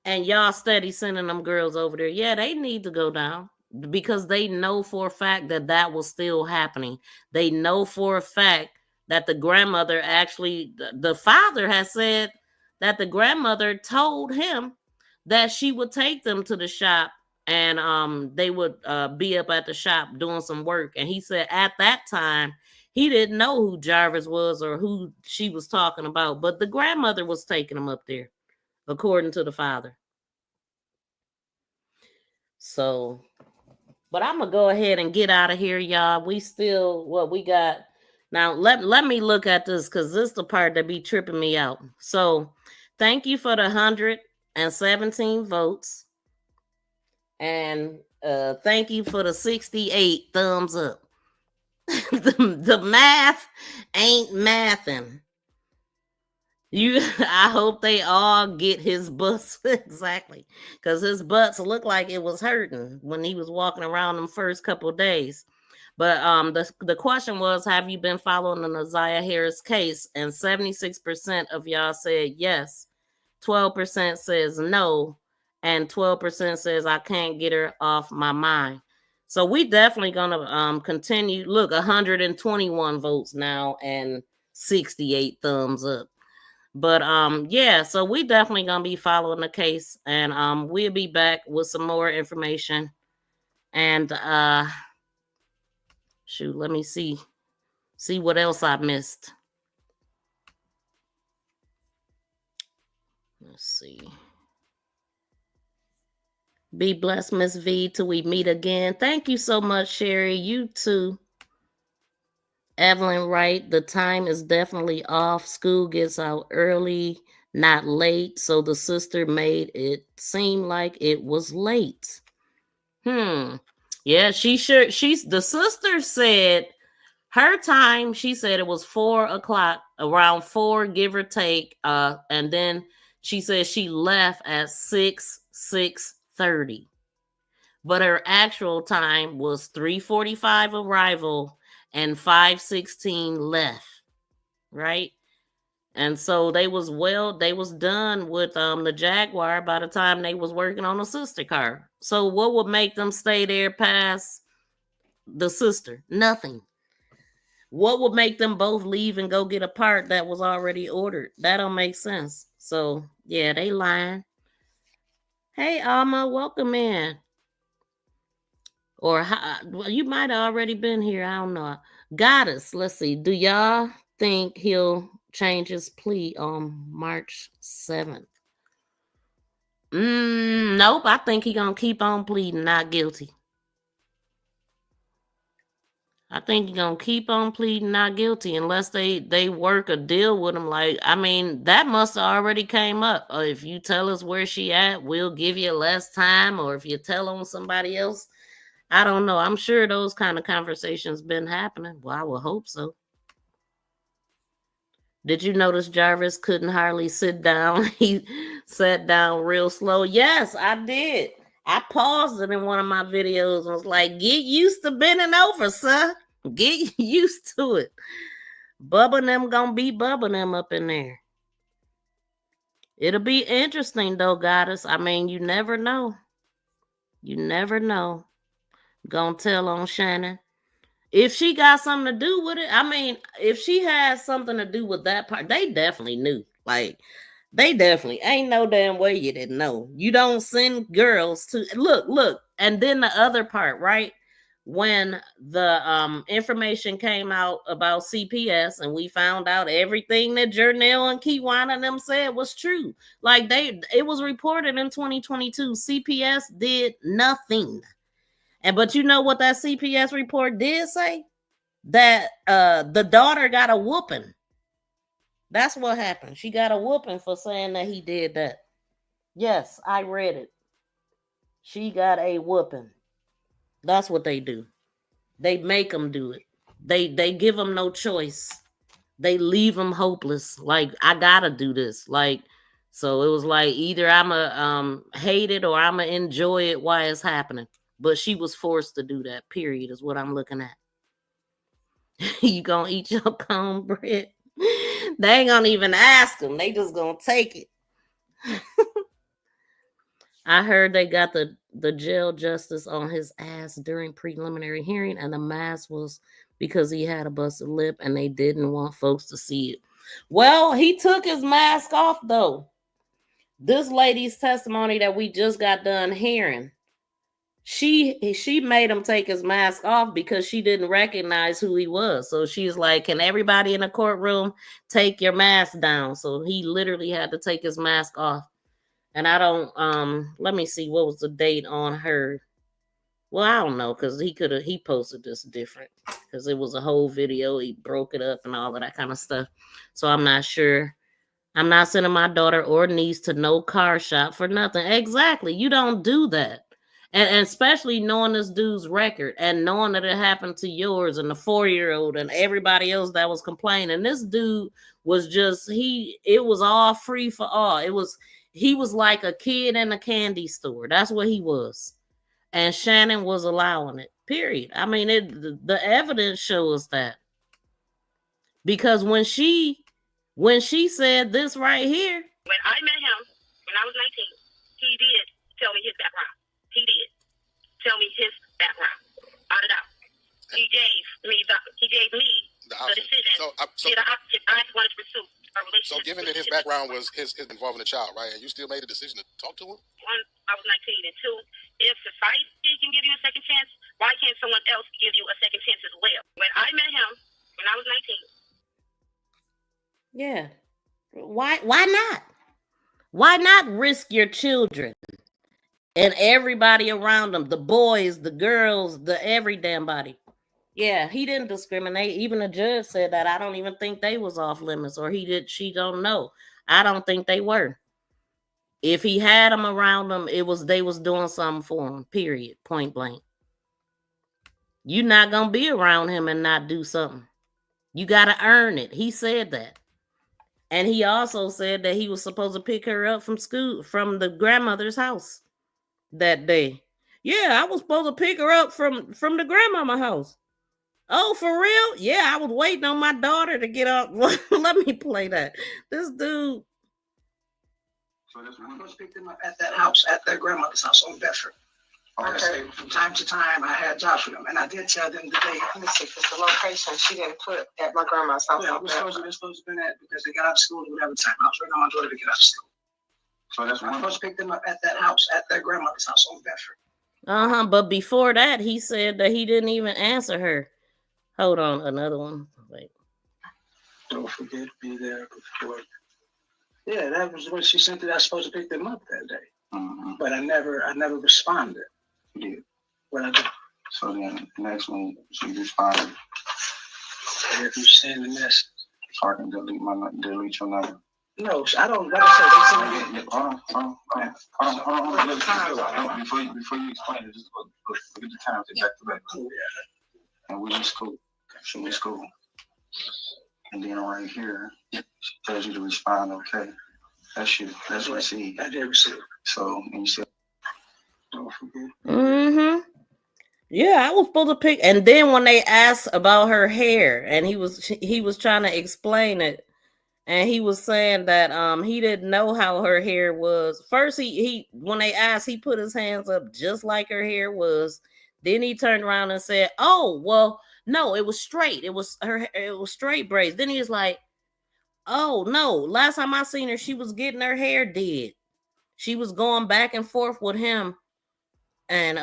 And y'all steady sending them girls over there. Yeah, they need to go down because they know for a fact that that was still happening. They know for a fact that the grandmother actually, the father has said that the grandmother told him that she would take them to the shop and they would be up at the shop doing some work. And he said at that time, he didn't know who Jarvis was or who she was talking about, but the grandmother was taking him up there, according to the father. So, but I'm gonna go ahead and get out of here, y'all. We still what we got now. Let me look at this because this is the part that be tripping me out. So, thank you for the 117 votes, and thank you for the 68 thumbs up. the math ain't mathing. I hope they all get his butts exactly, because his butts looked like it was hurting when he was walking around them first couple of days. But the question was, have you been following the ZIYAH Harris case? And 76% of y'all said yes, 12% says no, and 12% says I can't get her off my mind. So we definitely gonna continue. Look, 121 votes now and 68 thumbs up. But yeah, so we definitely gonna be following the case, and we'll be back with some more information. And shoot, let me see what else I missed. Let's see. Be blessed, Miss V, till we meet again. Thank you so much, Sherry. You too. Evelyn Wright, the time is definitely off. School gets out early, not late. So the sister made it seem like it was late. Yeah, the sister said her time, she said it was 4 o'clock, around 4, give or take. And then she said she left at 6:30. But her actual time was 3:45 arrival and 5:16 left, right? And so they was done with the Jaguar by the time they was working on the sister car. So what would make them stay there past the sister? Nothing. What would make them both leave and go get a part that was already ordered? That don't make sense. So yeah, they lying. Hey Alma, welcome in. Or well, you might have already been here. I don't know. Goddess, let's see. Do y'all think he'll change his plea on March 7th? Nope. I think he's gonna keep on pleading not guilty. I think you're gonna keep on pleading not guilty unless they work a deal with him. Like, I mean, that must have already came up. If you tell us where she at, we'll give you less time. Or if you tell on somebody else, I don't know. I'm sure those kind of conversations been happening. Well, I would hope so. Did you notice Jarvis couldn't hardly sit down? He sat down real slow. Yes, I did. I paused it in one of my videos and was like, get used to bending over, son. Get used to it. Bubba and them gonna be Bubba them up in there. It'll be interesting though, goddess. I mean, you never know. You never know. Gonna tell on Shannon. If she got something to do with it, I mean, if she had something to do with that part, they definitely knew. Like, they definitely ain't no damn way you didn't know. You don't send girls to look. And then the other part, right? When the information came out about CPS and we found out everything that Jernell and Keywana and them said was true. Like it was reported in 2022. CPS did nothing. But you know what that CPS report did say? That the daughter got a whooping. That's what happened. She got a whooping for saying that he did that. Yes, I read it. She got a whooping. That's what they do. They make them do it. They give them no choice. They leave them hopeless. Like, I gotta do this. Like, so it was like either I'ma hate it or I'ma enjoy it while it's happening. But she was forced to do that, period, is what I'm looking at. You gonna eat your cornbread? They ain't gonna even ask them. They just gonna take it. I heard they got the jail justice on his ass during preliminary hearing, and the mask was because he had a busted lip and they didn't want folks to see it. Well, he took his mask off though. This lady's testimony that we just got done hearing, she made him take his mask off because she didn't recognize who he was. So she's like, can everybody in the courtroom take your mask down? So he literally had to take his mask off. And I don't, let me see, what was the date on her? Well, I don't know, because he posted this different, because it was a whole video. He broke it up and all of that kind of stuff. So I'm not sure. I'm not sending my daughter or niece to no car shop for nothing. Exactly. You don't do that. And especially knowing this dude's record and knowing that it happened to yours and the 4-year-old and everybody else that was complaining. This dude was just, it was all free for all. He was like a kid in a candy store. That's what he was. And Shannon was allowing it, period. I mean, the evidence shows that. Because when she said this right here. When I met him, when I was 19, he did tell me his background. He did tell me his background. Out it out. He gave me the decision. So the option I wanted to pursue a relationship. So given that his background was his involving a child, right? And you still made a decision to talk to him? One, I was 19, and two, if society can give you a second chance, why can't someone else give you a second chance as well? When I met him, when I was 19. Yeah. Why not? Why not risk your children and everybody around them, the boys, the girls, the every damn body? Yeah, he didn't discriminate. Even the judge said that. I don't even think they was off limits, or she don't know. I don't think they were. If he had them around them, they was doing something for him, period, point blank. You're not going to be around him and not do something. You got to earn it. He said that. And he also said that he was supposed to pick her up from school, from the grandmother's house that day. Yeah, I was supposed to pick her up from the grandmama house. Oh, for real? Yeah, I was waiting on my daughter to get up. Let me play that. This dude. So this one was picked them up at that house, at their grandmother's house on Bedford. Okay. From time to time, I had jobs with them, and I did tell them the day. Let me see, because the location she didn't put at my grandma's house. Yeah, they're supposed to be at because they got out of school at whatever time. I was waiting on my daughter to get out of school. So that's when I supposed to pick them up at that house, at their grandmother's house on Bedford. But before that, he said that he didn't even answer her. Hold on, another one. Wait. Don't forget to be there before. Yeah, that was what she sent that I was supposed to pick them up that day. Mm-hmm. But I never responded. Yeah. What I did. So then the next one, she responded. If you send the message, so I can delete your number. No, I don't. Like I said, they send hold on. Before you explain it, just look at the times they back to back. And we in school. So we in school. And then right here, it tells you to respond. Okay, that's you. That's received. I did receive. So and you said, don't forget. Mm-hmm. Yeah, I was supposed to pick. And then when they asked about her hair, and he was trying to explain it, and he was saying that he didn't know how her hair was. First, he when they asked, he put his hands up just like her hair was. Then he turned around and said, "Oh, well, no, it was straight. It was straight braids." Then he was like, "Oh no, last time I seen her, she was getting her hair did. She was going back and forth with him, and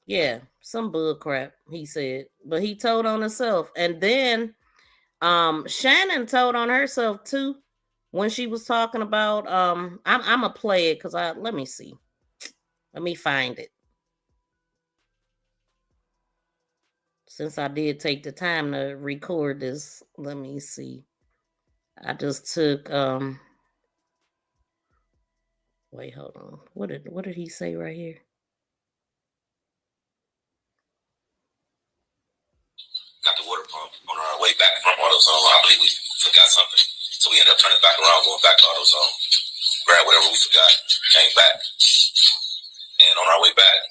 yeah, some bull crap," he said. But he told on himself. And then Shannon told on herself too when she was talking about I'm gonna play it because let me see. Let me find it. Since I did take the time to record this, let me see. I just took wait, hold on. What did he say right here? Got the water pump on our way back from AutoZone. I believe we forgot something. So we ended up turning back around, going back to AutoZone. Grabbed whatever we forgot, came back. And on our way back,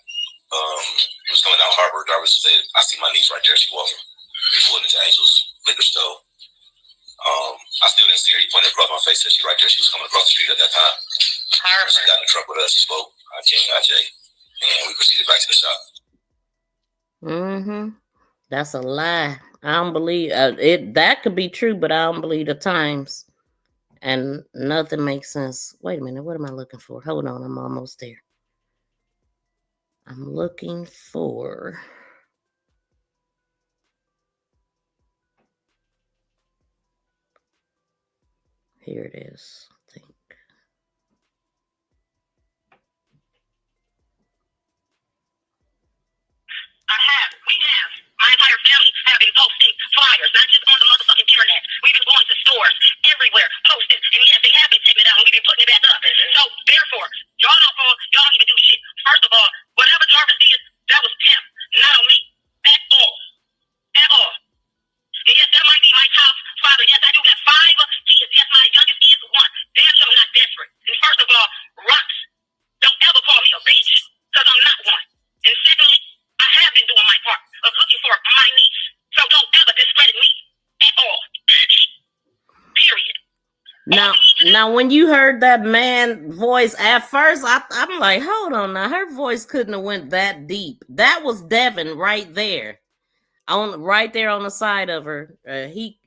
we was coming down Harbor. Driver said, "I see my niece right there. She walking." We pulled into Angel's liquor store. I still didn't see her. He pointed across my face, said she right there. She was coming across the street at that time. She got in the truck with us. She spoke. I came, Jay, and we proceeded back to the shop. Mm-hmm. That's a lie. I don't believe it. That could be true, but I don't believe the times. And nothing makes sense. Wait a minute. What am I looking for? Hold on. I'm almost there. I'm looking for. Here it is. I think. We have, my entire family have been posting flyers, not just on the motherfucking internet. We've been going to stores everywhere, posting. And yes, they have been taking it out, and we've been putting it back up. So, therefore, y'all don't even do shit. First of all, whatever Jarvis did, that was him, not on me. At all. At all. And yes, that might be my child's father. Yes, I do got 5 kids. Yes, my youngest is 1. Damn sure I'm not desperate. And first of all, rocks, don't ever call me a bitch, because I'm not one. And secondly, I have been doing my part of looking for my niece. So don't ever discredit me at all, bitch. Period. Now, when you heard that man voice at first, I'm like, hold on now. Her voice couldn't have went that deep. That was Devin right there. Right there on the side of her. He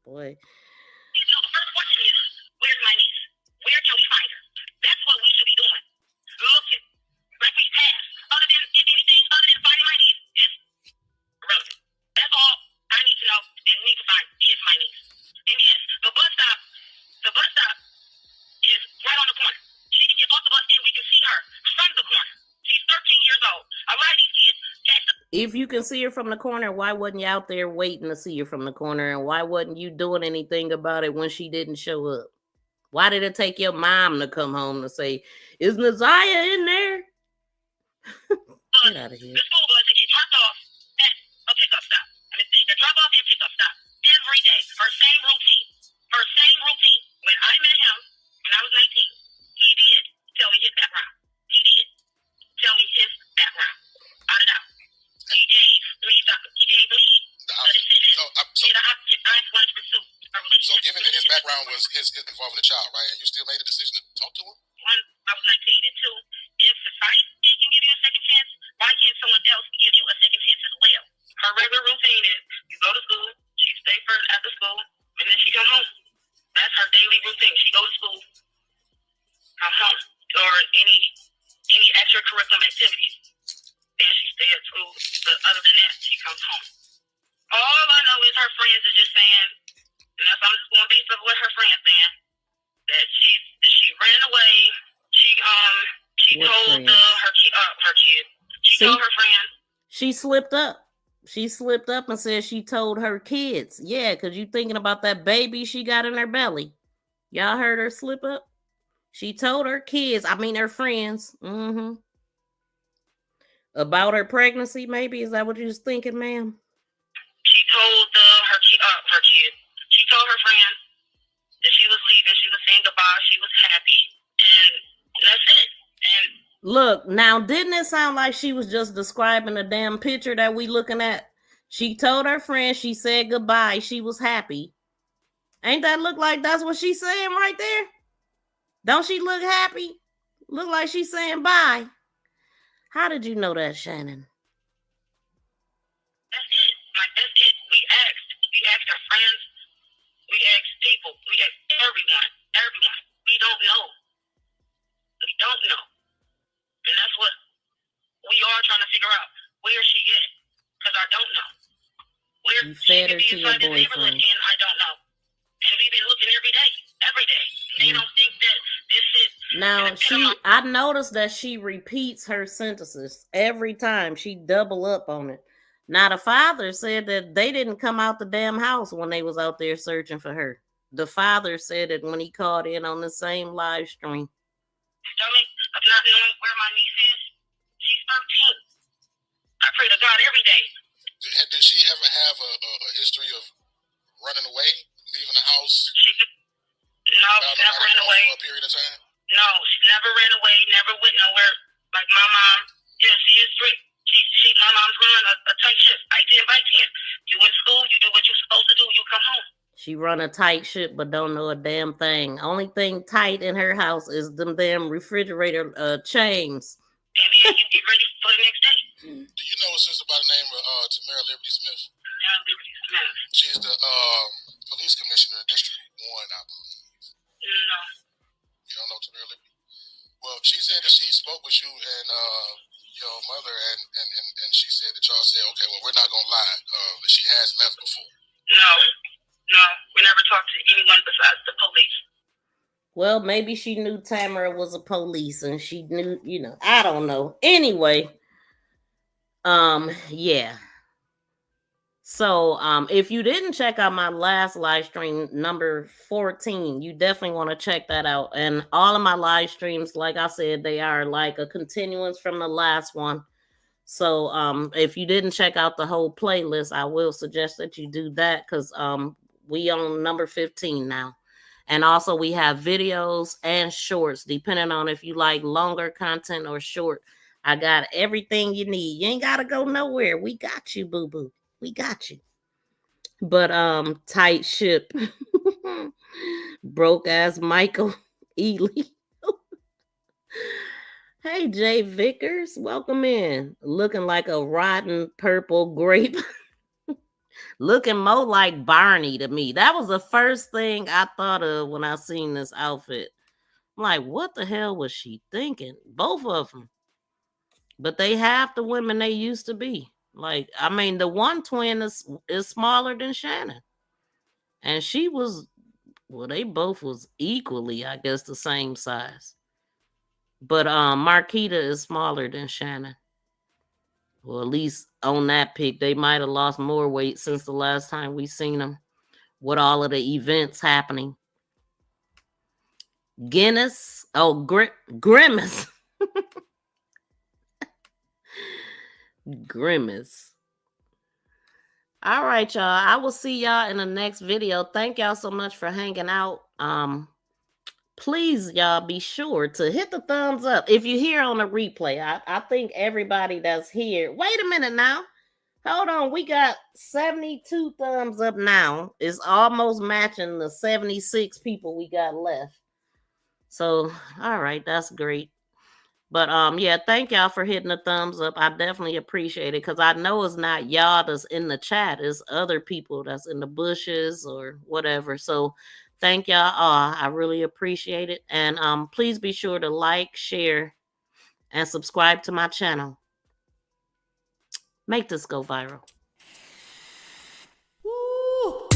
boy. So the first question is, where's my niece? Where can we find her? That's what we should be doing. Looking. Like we have. Other than finding my niece is irrelevant. That's all I need to know and need to find is my niece. And yes, the bus stop is right on the corner. She can get off the bus and we can see her from the corner. She's 13 years old. A lot of these kids If you can see her from the corner, why wasn't you out there waiting to see her from the corner? And why wasn't you doing anything about it when she didn't show up? Why did it take your mom to come home to say, "Is ZIYAH in there?" Get out of here. The school bus to get dropped off at a pickup stop. I mean, they drop off and pickup stop every day. Her same routine. When I met him, when I was 19, he did tell me his background. He did tell me his background. Out and out. He gave me the decision. I wanted to pursue a relationship. So given that his background was his involving a child, right? And you still made a decision to talk to him? 1, I was 19, and 2, if society can give you a second chance, why can't someone else give you a second chance as well? Her regular routine is you go to school, she stay first after school, and then she come home. That's her daily routine. She go to school, come home, or any extracurricular activities. Then she stay at school, but other than that, she comes home. All I know is her friends are just saying, and that's I'm just going based off what her friends saying, that she ran away. She She What told friends? her kid. She See? told her friends. She slipped up. She slipped up and said she told her kids. Yeah, because you thinking about that baby she got in her belly. Y'all heard her slip up? She told her kids, her friends, about her pregnancy, maybe? Is that what you was thinking, ma'am? She told her kid. She told her friends that she was leaving. She was saying goodbye. She was happy. And that's it. And look, now, didn't it sound like she was just describing a damn picture that we looking at? She told her friend, she said goodbye. She was happy. Ain't that look like that's what she's saying right there? Don't she look happy? Look like she's saying bye. How did you know that, Shannon? that's it. Like, that's it. We asked our friends. We asked people. We asked everyone. We don't know. And that's what we are trying to figure out. Where is she at? Because I don't know. Where You she fed could her be to your inside the neighborhood, boyfriend. and I don't know. And we've been looking every day. They don't think that this is. Now, I noticed that she repeats her sentences every time. She double up on it. Now, the father said that they didn't come out the damn house when they was out there searching for her. The father said it when he called in on the same live stream. Of not knowing where my niece is. She's 13. I pray to God every day. Did she ever have a history of running away, leaving the house? No, she never ran away. For a period of time? No, she never ran away, never went nowhere. Like my mom, she is strict. My mom's running a tight ship. I didn't invite him. You went to school, you do what you're supposed to do, you come home. She run a tight ship but don't know a damn thing. Only thing tight in her house is them damn refrigerator chains. And then you get ready for the next day. Do you know a sister by the name of Tamara Liberty Smith? Tamara Liberty Smith. She's the police commissioner in District 1, I believe. No. You don't know Tamara Liberty? Well, she said that she spoke with you and your mother, and she said that y'all said, okay, well, we're not going to lie, that she has left before. No, we never talked to anyone besides the police. Well, maybe she knew Tamara was a police and she knew, I don't know. Anyway, yeah. So, if you didn't check out my last live stream, number 14, you definitely want to check that out. And all of my live streams, like I said, they are like a continuance from the last one. So, if you didn't check out the whole playlist, I will suggest that you do that because we on number 15 now. And also we have videos and shorts, depending on if you like longer content or short. I got everything you need. You ain't got to go nowhere. We got you, boo-boo. We got you. But tight ship. Broke ass Michael Ely. Hey, Jay Vickers, welcome in. Looking like a rotten purple grape. Looking more like Barney to me. That was the first thing I thought of when I seen this outfit. I'm like, what the hell was she thinking? Both of them. But they have the women they used to be. Like, the one twin is smaller than Shannon. And she was, well, they both was equally, I guess, the same size. But Marquita is smaller than Shannon. Well, at least on that pic, they might have lost more weight since the last time we seen them with all of the events happening. Grimace. Grimace. All right, y'all. I will see y'all in the next video. Thank y'all so much for hanging out. Please, y'all, be sure to hit the thumbs up. If you're here on the replay, I think everybody that's here. Wait a minute now. Hold on. We got 72 thumbs up now. It's almost matching the 76 people we got left. So, all right. That's great. But, yeah, thank y'all for hitting the thumbs up. I definitely appreciate it because I know it's not y'all that's in the chat. It's other people that's in the bushes or whatever. So, thank y'all all. I really appreciate it. And please be sure to like, share, and subscribe to my channel. Make this go viral. Woo.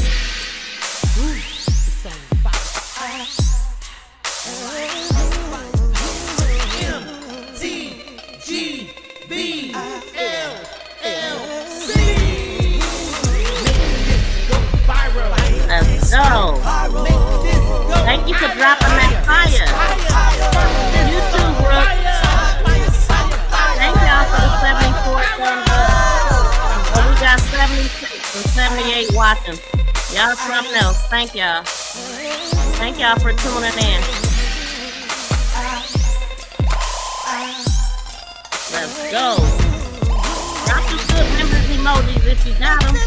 dropping that fire. You too, Brooke. Thank y'all for the 74 thumbs up. Oh, we got 76 and 78 watching. Y'all something else. Thank y'all. Thank y'all for tuning in. Let's go. Drop the good members emojis if you got them.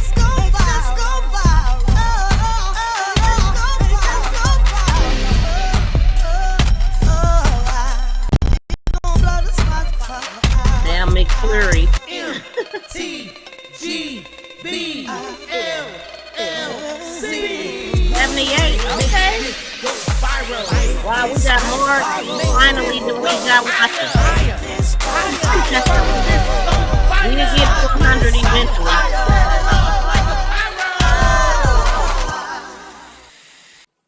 Damn McFlurry. MTGBLLC 78. Okay. Wow, we got more finally than we got watching. We can get 400 eventually.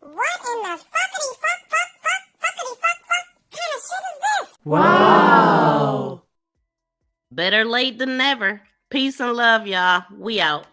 What in the fuckity fuck kind of shit is this? Wow. Better late than never. Peace and love, y'all. We out.